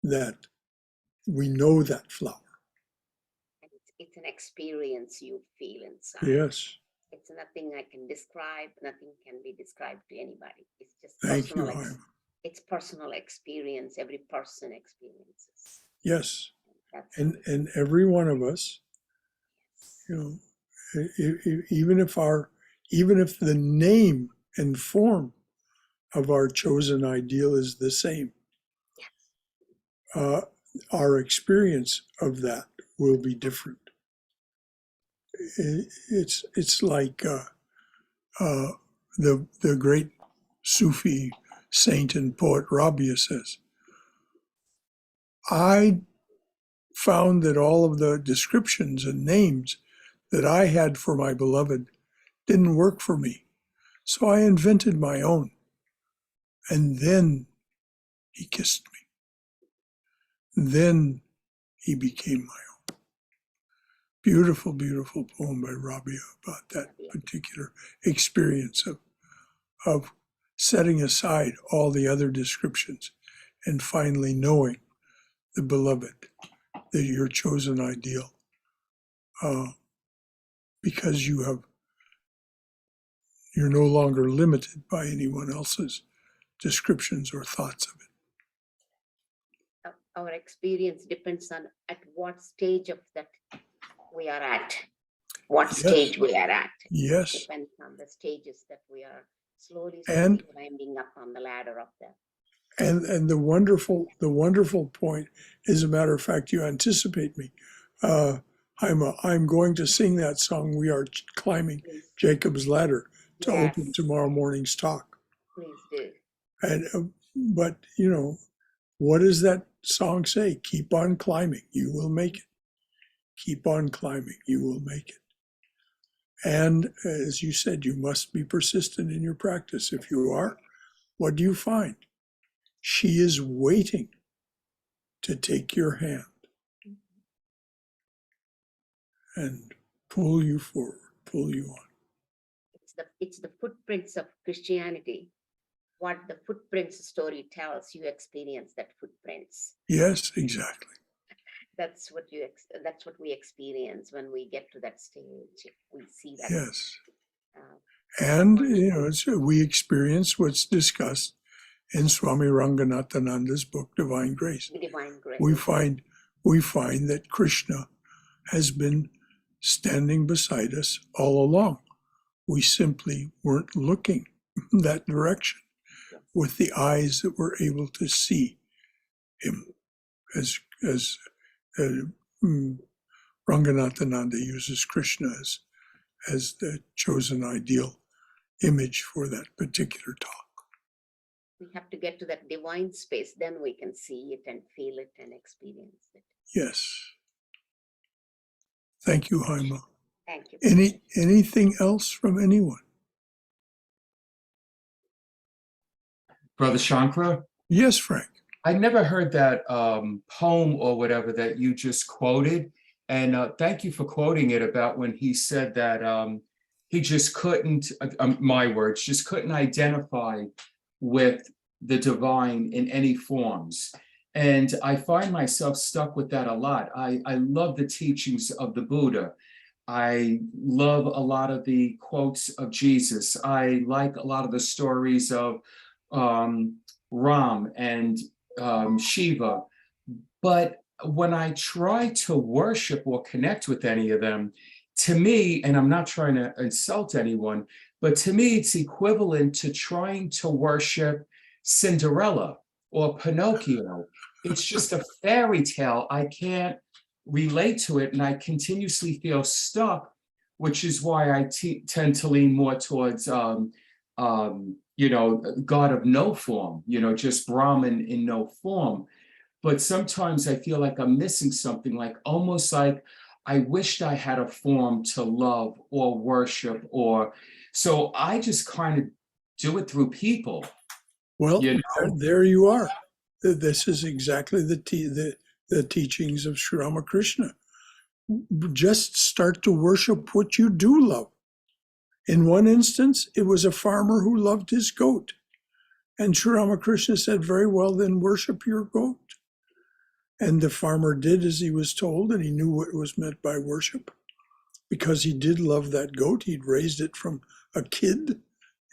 [SPEAKER 1] that we know that flower.
[SPEAKER 7] And it's an experience you feel inside.
[SPEAKER 1] Yes.
[SPEAKER 7] It's nothing I can describe. Nothing can be described to anybody. It's just
[SPEAKER 1] Thank you,
[SPEAKER 7] personal.
[SPEAKER 1] Haima.
[SPEAKER 7] It's personal experience. Every person experiences.
[SPEAKER 1] Yes.
[SPEAKER 7] That's
[SPEAKER 1] And every one of us, you know, even if the name and form of our chosen ideal is the same, our experience of that will be different. It's like the great Sufi saint and poet Rabia says, I found that all of the descriptions and names that I had for my beloved didn't work for me. So I invented my own. And then he kissed me. Then he became my own. Beautiful, beautiful poem by Rabia about that particular experience of setting aside all the other descriptions and finally knowing the beloved, that your chosen ideal, because you're no longer limited by anyone else's descriptions or thoughts of it.
[SPEAKER 7] our experience depends on at what stage of that we are at. What
[SPEAKER 1] Yes.
[SPEAKER 7] stage we are at.
[SPEAKER 1] Yes.
[SPEAKER 7] Depends on the stages that we are slowly
[SPEAKER 1] And-
[SPEAKER 7] climbing up on the ladder of that.
[SPEAKER 1] And the wonderful point, as a matter of fact, you anticipate me. I'm going to sing that song, We Are Climbing
[SPEAKER 7] Please,
[SPEAKER 1] Jacob's Ladder, to
[SPEAKER 7] Yes.
[SPEAKER 1] open tomorrow morning's talk.
[SPEAKER 7] please do.
[SPEAKER 1] And but you know, what does that song say? Keep on climbing, you will make it. Keep on climbing, you will make it. And as you said, you must be persistent in your practice. If you are, what do you find? She is waiting to take your hand and pull you forward, pull you on.
[SPEAKER 7] It's the footprints of Christianity. What the footprints story tells, you experience that footprints.
[SPEAKER 1] Yes, exactly.
[SPEAKER 7] That's what we experience when we get to that stage. We see that.
[SPEAKER 1] Yes.
[SPEAKER 7] uh,
[SPEAKER 1] And, you know, we experience what's discussed in Swami Ranganathananda's book, Divine Grace.
[SPEAKER 7] the divine grace.
[SPEAKER 1] We find that Krishna has been standing beside us all along. We simply weren't looking that direction
[SPEAKER 7] Yes.
[SPEAKER 1] with the eyes that were able to see him, as Ranganathananda uses Krishna as the chosen ideal image for that particular talk.
[SPEAKER 7] We have to get to that divine space, then we can see it and feel it and experience it.
[SPEAKER 1] Yes. Thank you, Haima.
[SPEAKER 7] Thank you.
[SPEAKER 1] Anything else from anyone?
[SPEAKER 5] Brother Shankara,
[SPEAKER 1] Yes, Frank.
[SPEAKER 5] I never heard that poem or whatever that you just quoted. And thank you for quoting it about when he said that he just couldn't, my words, just couldn't identify with the divine in any forms. And I find myself stuck with that a lot. I love the teachings of the Buddha. I love a lot of the quotes of Jesus. I like a lot of the stories of Ram and Shiva. But when I try to worship or connect with any of them, to me, and I'm not trying to insult anyone, but to me, it's equivalent to trying to worship Cinderella or Pinocchio. It's just a fairy tale. I can't relate to it, and I continuously feel stuck, which is why I tend to lean more towards God of no form, just Brahman in no form. But sometimes I feel like I'm missing something, like almost like I wished I had a form to love or worship, or so I just kind of do it through people.
[SPEAKER 1] Well, there you are. This is exactly the teachings of Sri Ramakrishna. Just start to worship what you do love. In one instance, it was a farmer who loved his goat. And Sri Ramakrishna said, very well, then worship your goat. And the farmer did as he was told, and he knew what was meant by worship. Because he did love that goat. He'd raised it from a kid,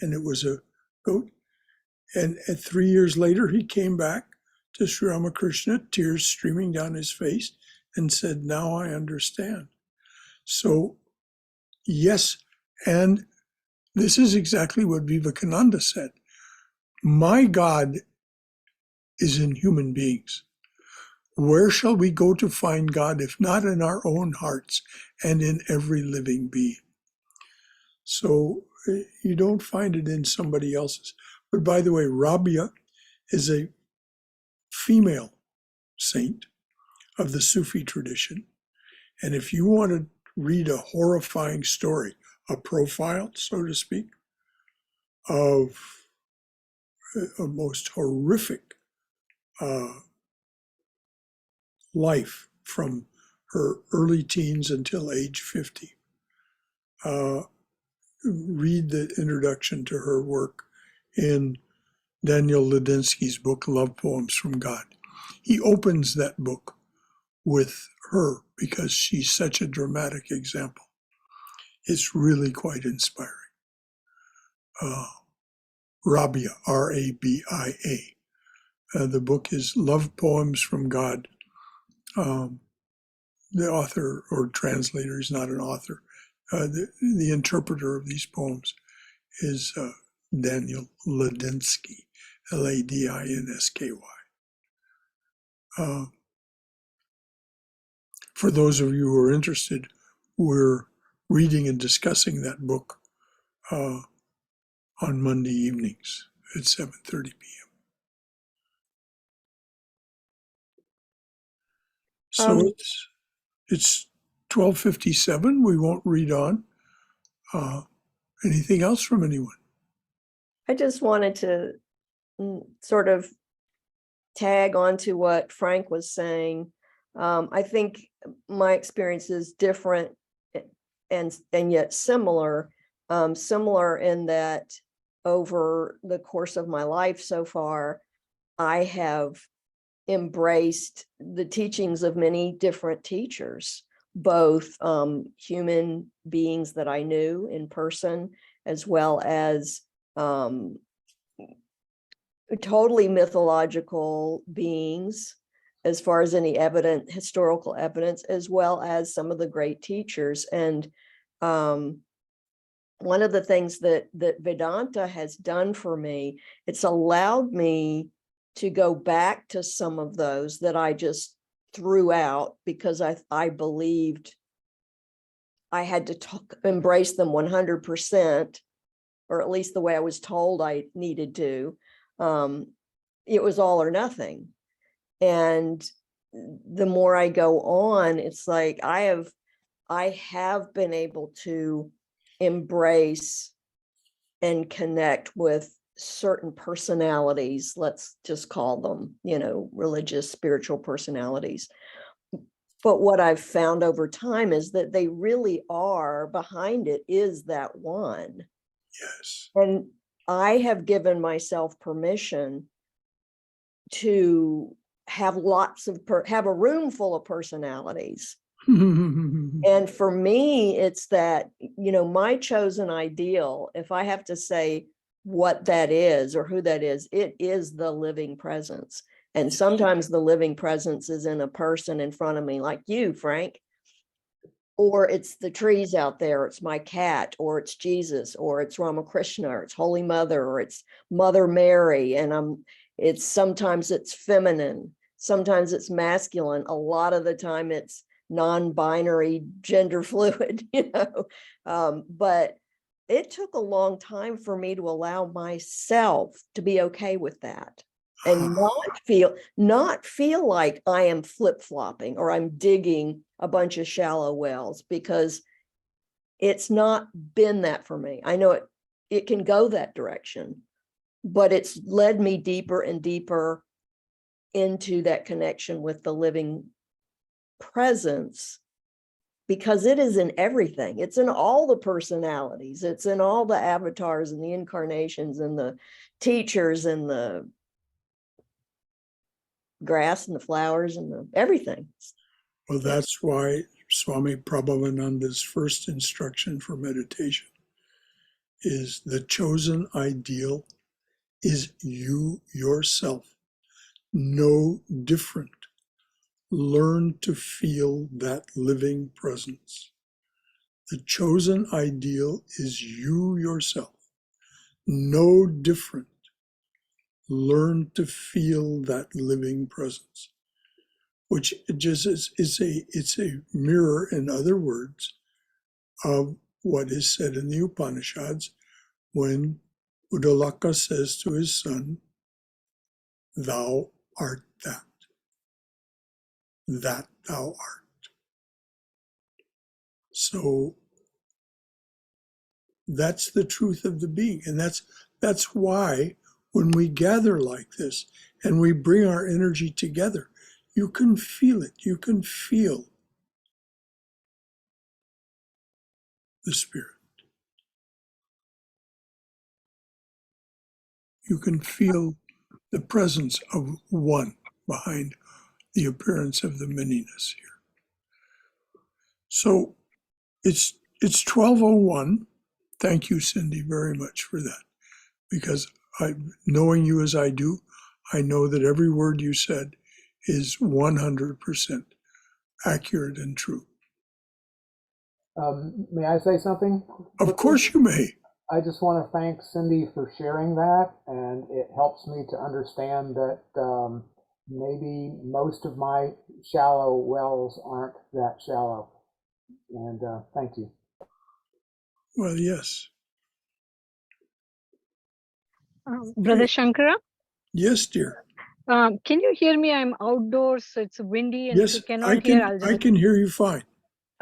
[SPEAKER 1] and it was a goat. And 3 years later, he came back to Sri Ramakrishna, tears streaming down his face, and said, now I understand. So, yes, and this is exactly what Vivekananda said. My God is in human beings. Where shall we go to find God if not in our own hearts and in every living being? So you don't find it in somebody else's. But by the way, Rabia is a female saint of the Sufi tradition. And if you want to read a horrifying story, a profile, so to speak, of a most horrific life from her early teens until age 50. Read the introduction to her work in Daniel Ladinsky's book, Love Poems from God. He opens that book with her because she's such a dramatic example. It's really quite inspiring. Rabia, R-A-B-I-A. The book is Love Poems from God. The author or translator is not an author. The interpreter of these poems is Daniel Ladinsky, Ladinsky. For those of you who are interested, we're reading and discussing that book on Monday evenings at 7:30 p.m. So it's 12:57. We won't read on. Anything else from anyone?
[SPEAKER 2] I just wanted to sort of tag on to what Frank was saying. I think my experience is different and yet similar. Similar in that over the course of my life so far, I have embraced the teachings of many different teachers, both human beings that I knew in person, as well as totally mythological beings, as far as any historical evidence, as well as some of the great teachers. And one of the things that Vedanta has done for me, it's allowed me to go back to some of those that I just threw out because I believed I had to embrace them 100%, or at least the way I was told I needed to. It was all or nothing. And the more I go on, it's like I have been able to embrace and connect with certain personalities, let's just call them, religious, spiritual personalities. But what I've found over time is that they really are, behind it is that one.
[SPEAKER 1] Yes.
[SPEAKER 2] And I have given myself permission to have have a room full of personalities. And for me, it's that, my chosen ideal, if I have to say what that is or who that is, it is the living presence. And sometimes the living presence is in a person in front of me, like you, Frank, or it's the trees out there, it's my cat, or it's Jesus, or it's Ramakrishna, or it's Holy Mother, or it's Mother Mary. And sometimes it's feminine, sometimes it's masculine. A lot of the time it's non-binary, gender fluid, but it took a long time for me to allow myself to be okay with that and not feel like I am flip-flopping or I'm digging a bunch of shallow wells, because it's not been that for me. I know it can go that direction, but it's led me deeper and deeper into that connection with the living presence, because it is in everything. It's in all the personalities. It's in all the avatars and the incarnations and the teachers and the grass and the flowers and the everything.
[SPEAKER 1] Well, that's why Swami Prabhavananda's first instruction for meditation is the chosen ideal is you yourself, no different. Learn to feel that living presence. The chosen ideal is you yourself, no different. Learn to feel that living presence, which just it's a mirror, in other words, of what is said in the Upanishads when Uddalaka says to his son, "Thou art that thou art." So that's the truth of the being. And that's why when we gather like this and we bring our energy together, you can feel it. You can feel the Spirit. You can feel the presence of one behind the appearance of the manyness here. So it's 12:01. Thank you, Cindy, very much for that. Because knowing you as I do, I know that every word you said is 100% accurate and true.
[SPEAKER 6] May I say something?
[SPEAKER 1] Of course you may.
[SPEAKER 6] I just want to thank Cindy for sharing that, and it helps me to understand that maybe most of my shallow wells aren't that shallow. And thank you.
[SPEAKER 1] Well, yes.
[SPEAKER 8] Brother Shankara?
[SPEAKER 1] Yes, dear.
[SPEAKER 8] Can you hear me? I'm outdoors, so it's windy, and
[SPEAKER 1] Yes,
[SPEAKER 8] if you cannot hear, I'll just...
[SPEAKER 1] I can hear you fine.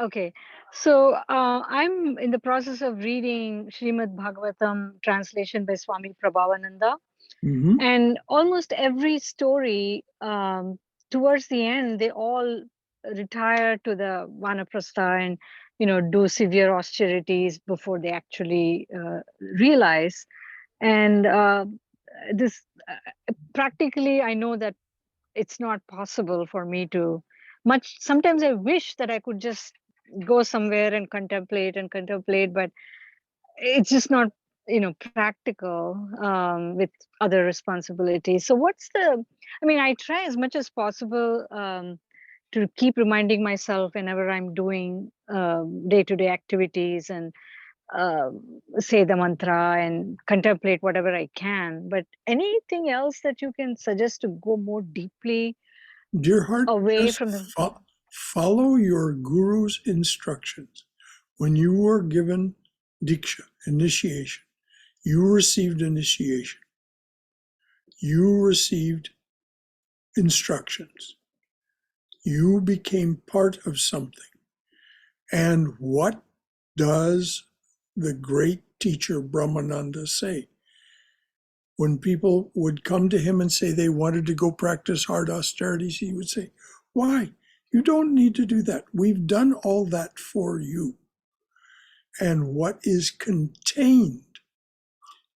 [SPEAKER 8] Okay. So I'm in the process of reading Srimad Bhagavatam translation by Swami Prabhavananda.
[SPEAKER 1] Mm-hmm.
[SPEAKER 8] And almost every story, towards the end, they all retire to the Vanaprastha and, do severe austerities before they actually realize. And this practically, I know that it's not possible for me to much. Sometimes I wish that I could just go somewhere and contemplate, but it's just not, practical with other responsibilities. So I try as much as possible to keep reminding myself whenever I'm doing day-to-day activities and say the mantra and contemplate whatever I can. But anything else that you can suggest to go more deeply,
[SPEAKER 1] dear heart,
[SPEAKER 8] away from the...
[SPEAKER 1] follow your guru's instructions. When you were given diksha, initiation, you received initiation. You received instructions. You became part of something. And what does the great teacher Brahmananda say? When people would come to him and say they wanted to go practice hard austerities, he would say, "Why? You don't need to do that. We've done all that for you." And what is contained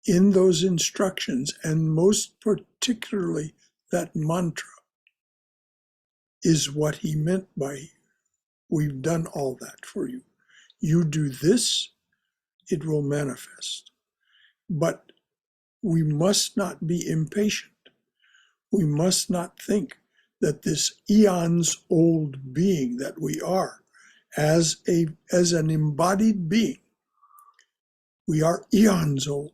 [SPEAKER 1] in those instructions, and most particularly that mantra, is what he meant by, "We've done all that for you. You do this, it will manifest." But we must not be impatient. We must not think that this eons old being that we are, as an embodied being, we are eons old.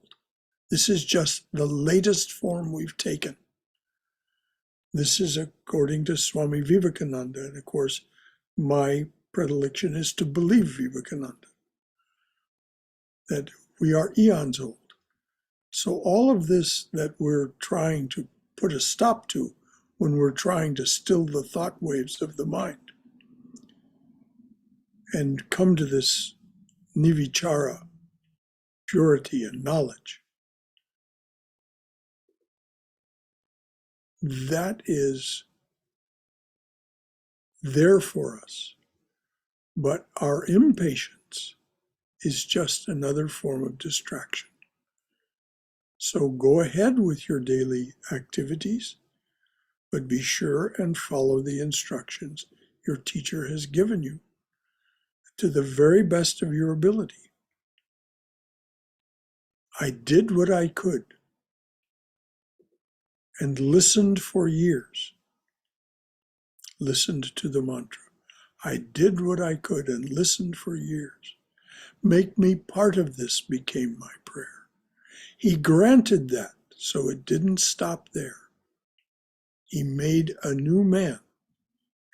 [SPEAKER 1] This is just the latest form we've taken. This is according to Swami Vivekananda, and of course, my predilection is to believe Vivekananda, that We are eons old. So all of this that we're trying to put a stop to when we're trying to still the thought waves of the mind and come to this nivichara, purity and knowledge, that is there for us. But our impatience is just another form of distraction. So go ahead with your daily activities, but be sure and follow the instructions your teacher has given you to the very best of your ability. I did what I could and listened for years. Listened to the mantra. I did what I could and listened for years. Make me part of this became my prayer. He granted that, so it didn't stop there. He made a new man,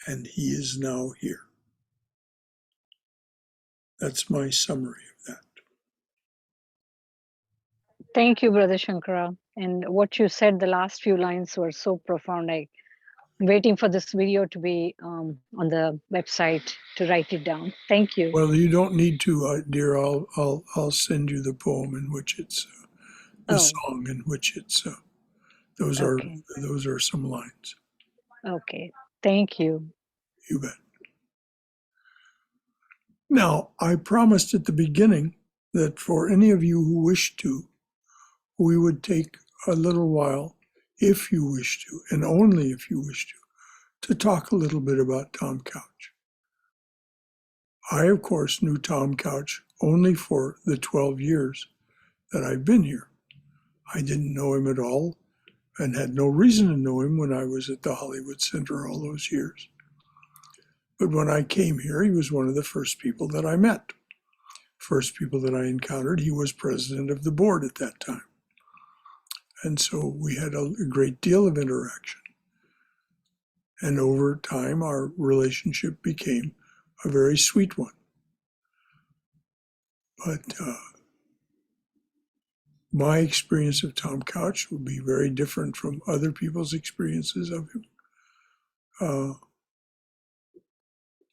[SPEAKER 1] and he is now here. That's my summary of that.
[SPEAKER 8] Thank you, Brother Shankara. And what you said, the last few lines were so profound. I'm waiting for this video to be on the website to write it down. Thank you.
[SPEAKER 1] Well, you don't need to, dear. I'll send you the poem in which it's the song in which it's. Those are some lines.
[SPEAKER 8] Okay. Thank you.
[SPEAKER 1] You bet. Now, I promised at the beginning that for any of you who wish to, we would take a little while, if you wish to, and only if you wish to talk a little bit about Tom Couch. I, of course, knew Tom Couch only for the 12 years that I've been here. I didn't know him at all and had no reason to know him when I was at the Hollywood Center all those years. But when I came here, he was one of the first people that I met. First people that I encountered, he was president of the board at that time. And so we had a great deal of interaction. And over time, our relationship became a very sweet one. But my experience of Tom Couch will be very different from other people's experiences of him.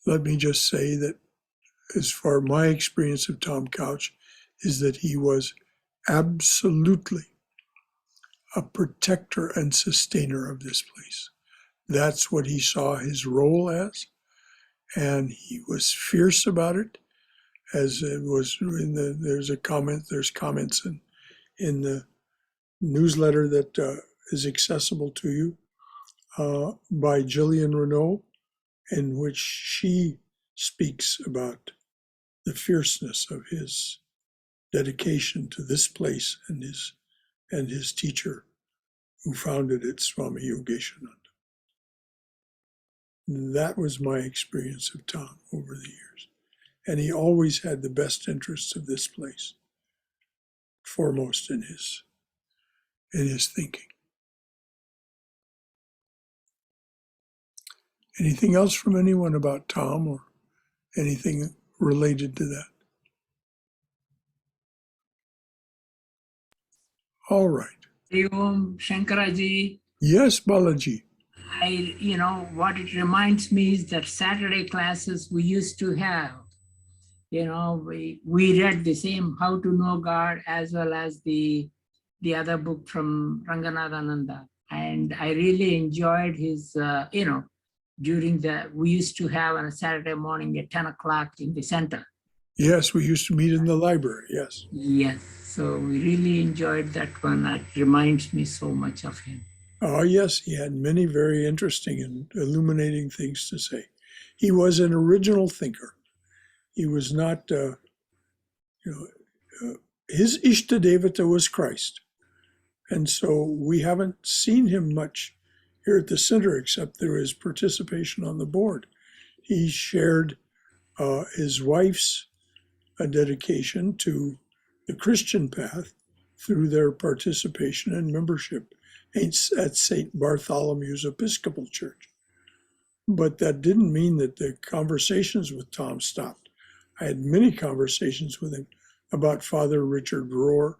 [SPEAKER 1] Let me just say that as far my experience of Tom Couch is that he was absolutely a protector and sustainer of this place. That's what he saw his role as, and he was fierce about it. As it was in there's comments in the newsletter that is accessible to you by Gillian Renault, in which she speaks about the fierceness of his dedication to this place and his teacher who founded it, Swami Yogeshananda. That was my experience of Tom over the years. And he always had the best interests of this place foremost in his thinking. Anything else from anyone about Tom or anything related to that? All right.
[SPEAKER 3] Om Shankaraji.
[SPEAKER 1] Yes, Balaji.
[SPEAKER 3] What it reminds me is that Saturday classes we used to have, we read the same How to Know God as well as the other book from Ranganathananda. And I really enjoyed his, we used to have on a Saturday morning at 10 o'clock in the center.
[SPEAKER 1] Yes, we used to meet in the library, yes.
[SPEAKER 3] Yes, so we really enjoyed that one. That reminds me so much of him.
[SPEAKER 1] Oh, yes, he had many very interesting and illuminating things to say. He was an original thinker. He was not, his Ishtadevata was Christ. And so we haven't seen him much here at the center except through his participation on the board. He shared his wife's dedication to the Christian path through their participation and membership at St. Bartholomew's Episcopal Church. But that didn't mean that the conversations with Tom stopped. I had many conversations with him about Father Richard Rohr,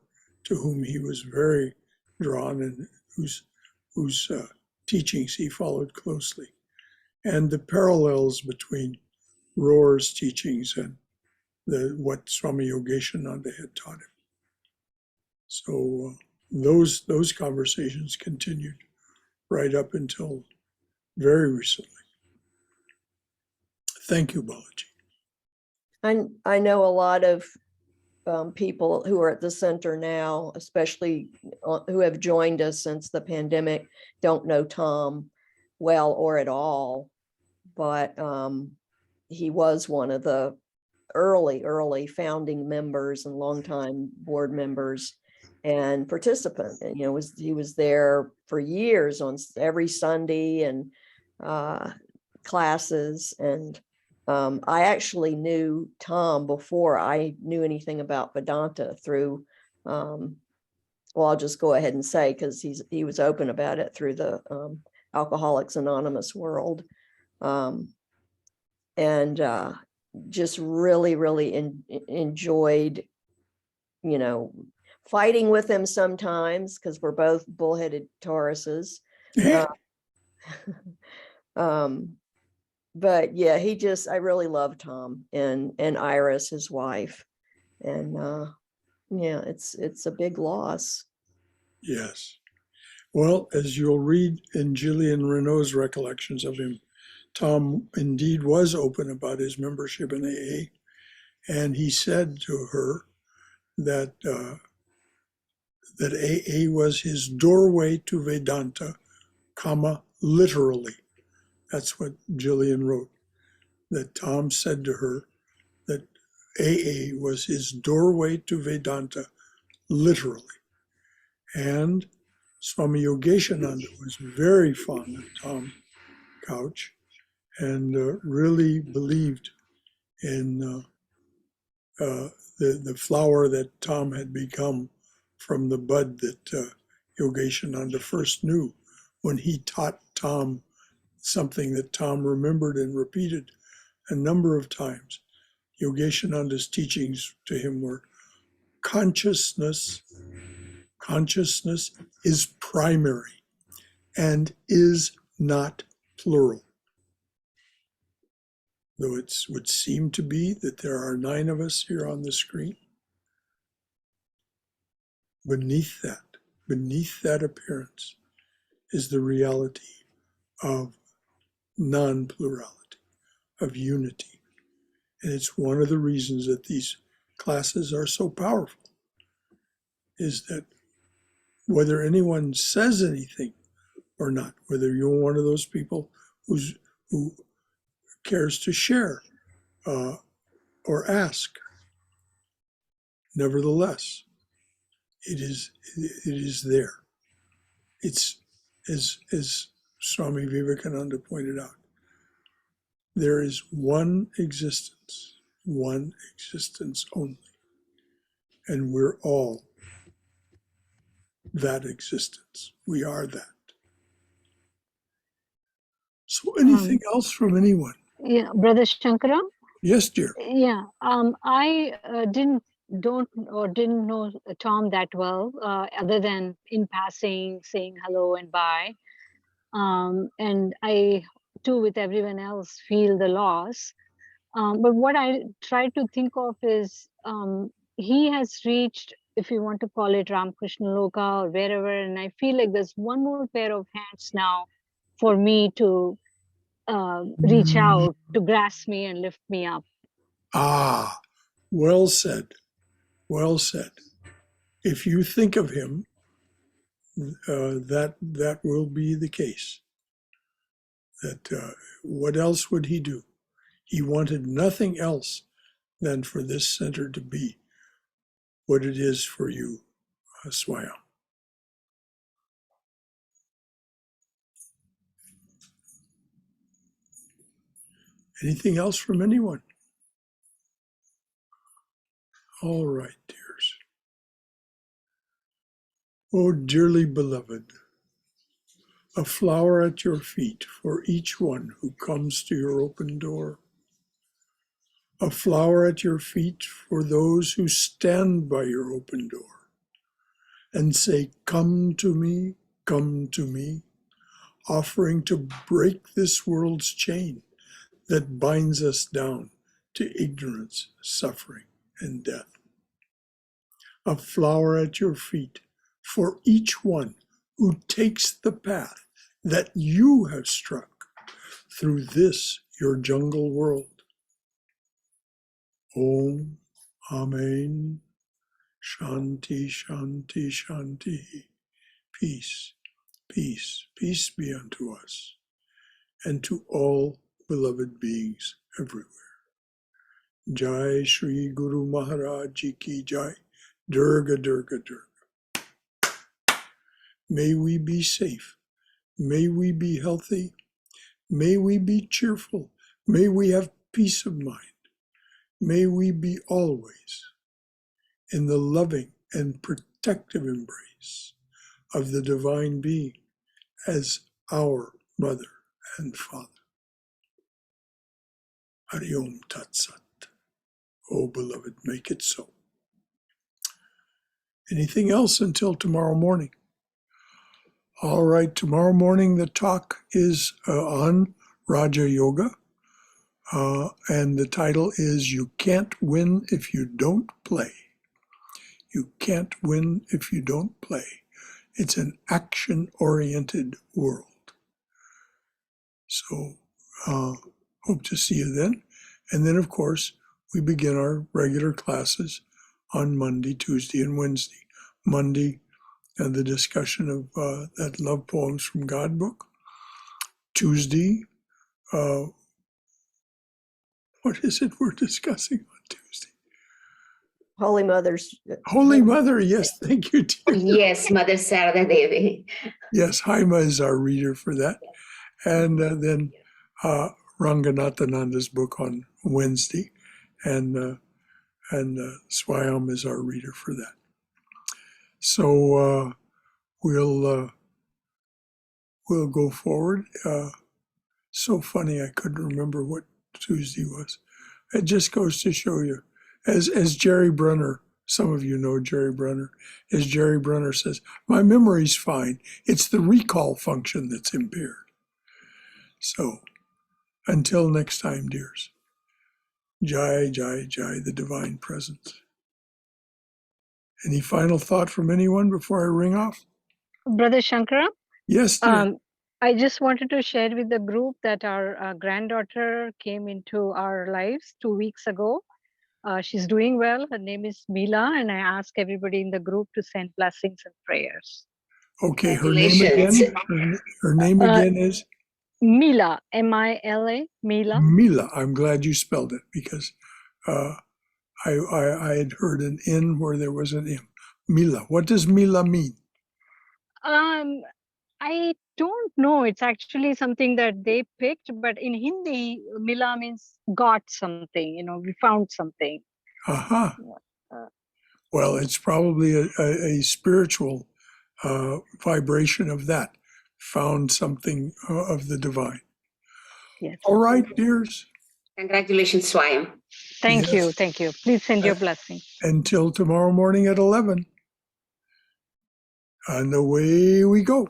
[SPEAKER 1] to whom he was very drawn and whose teachings he followed closely, and the parallels between Rohr's teachings and what Swami Yogeshananda had taught him. So those conversations continued right up until very recently. Thank you, Balaji.
[SPEAKER 2] I know a lot of people who are at the center now, especially who have joined us since the pandemic, don't know Tom well or at all, but he was one of the early founding members and longtime board members and participant. And, he was there for years on every Sunday and classes. And I actually knew Tom before I knew anything about Vedanta through, well, I'll just go ahead and say, because he was open about it, through the Alcoholics Anonymous world. And just really enjoyed, fighting with him sometimes, because we're both bullheaded Tauruses. But yeah, I really love Tom and Iris, his wife. And yeah, it's a big loss.
[SPEAKER 1] Yes. Well, as you'll read in Gillian Renault's recollections of him, Tom indeed was open about his membership in AA, and he said to her that that AA was his doorway to Vedanta, literally. That's what Gillian wrote, that Tom said to her that AA was his doorway to Vedanta, literally. And Swami Yogeshananda was very fond of Tom Couch and really believed in the flower that Tom had become from the bud that Yogeshananda first knew when he taught Tom something that Tom remembered and repeated a number of times. Yogeshananda's teachings to him were consciousness is primary and is not plural. Though it would seem to be that there are 9 of us here on the screen, beneath that appearance is the reality of non-plurality, of unity. And it's one of the reasons that these classes are so powerful, is that whether anyone says anything or not, whether you're one of those people who cares to share or ask, nevertheless, it is there. It's, as Swami Vivekananda pointed out, there is one existence only, and we're all that existence. We are that. So anything else from anyone?
[SPEAKER 8] Yeah, Brother Shankara?
[SPEAKER 1] Yes, dear.
[SPEAKER 8] Yeah, I didn't know Tom that well, other than in passing, saying hello and bye. And I too, with everyone else, feel the loss. But what I try to think of is he has reached, if you want to call it Ramakrishna Loka or wherever, and I feel like there's one more pair of hands now for me to reach out, to grasp me and lift me up.
[SPEAKER 1] Ah, well said. Well said. If you think of him, that will be the case. That what else would he do? He wanted nothing else than for this center to be what it is for you, Swayam. Anything else from anyone? All right, dears. Oh, dearly beloved, a flower at your feet for each one who comes to your open door. A flower at your feet for those who stand by your open door and say, come to me, offering to break this world's chain that binds us down to ignorance, suffering, and death. A flower at your feet for each one who takes the path that you have struck through this, your jungle world. Om, Amen, Shanti, Shanti, Shanti. Peace, peace, peace be unto us and to all beloved beings everywhere. Jai Shri Guru Maharaj Ji Ki Jai. Durga, Durga, Durga. May we be safe. May we be healthy. May we be cheerful. May we have peace of mind. May we be always in the loving and protective embrace of the Divine Being as our Mother and Father. Hari Om Tat Sat. Oh, beloved, make it so. Anything else until tomorrow morning? All right, tomorrow morning the talk is on Raja Yoga, and the title is You Can't Win If You Don't Play. You can't win if you don't play. It's an action-oriented world. So hope to see you then. And then, of course, we begin our regular classes on Monday, Tuesday, and Wednesday. Monday, the discussion of that Love Poems from God book. Tuesday, what is it we're discussing on Tuesday?
[SPEAKER 2] Holy Mother's.
[SPEAKER 1] Holy Mother, yes, thank you, dear.
[SPEAKER 7] Yes, Mother Sarada Devi.
[SPEAKER 1] Yes, Haima is our reader for that. And then Ranganathananda's book on Wednesday, and Swayam is our reader for that. So we'll go forward. So funny, I couldn't remember what Tuesday was. It just goes to show you, as Jerry Brunner, some of you know Jerry Brunner, as Jerry Brunner says, my memory's fine. It's the recall function that's impaired. So until next time, dears. Jai, Jai, Jai, the Divine Presence. Any final thought from anyone before I ring off?
[SPEAKER 8] Brother Shankara?
[SPEAKER 1] Yes, dear.
[SPEAKER 8] I just wanted to share with the group that our granddaughter came into our lives 2 weeks ago. She's doing well. Her name is Mila, and I ask everybody in the group to send blessings and prayers.
[SPEAKER 1] Okay, her name again? Her name again is?
[SPEAKER 8] Mila, M-I-L-A, Mila.
[SPEAKER 1] Mila. I'm glad you spelled it because I had heard an N where there was an M. Mila. What does Mila mean?
[SPEAKER 8] I don't know. It's actually something that they picked, but in Hindi, Mila means got something, we found something.
[SPEAKER 1] Aha. Well, it's probably a spiritual vibration of that. Found something of the divine.
[SPEAKER 8] Yes.
[SPEAKER 1] All right, dears.
[SPEAKER 7] Congratulations, Swayam.
[SPEAKER 8] Thank you. Thank you. Please send your blessing.
[SPEAKER 1] Until tomorrow morning at 11. And away we go.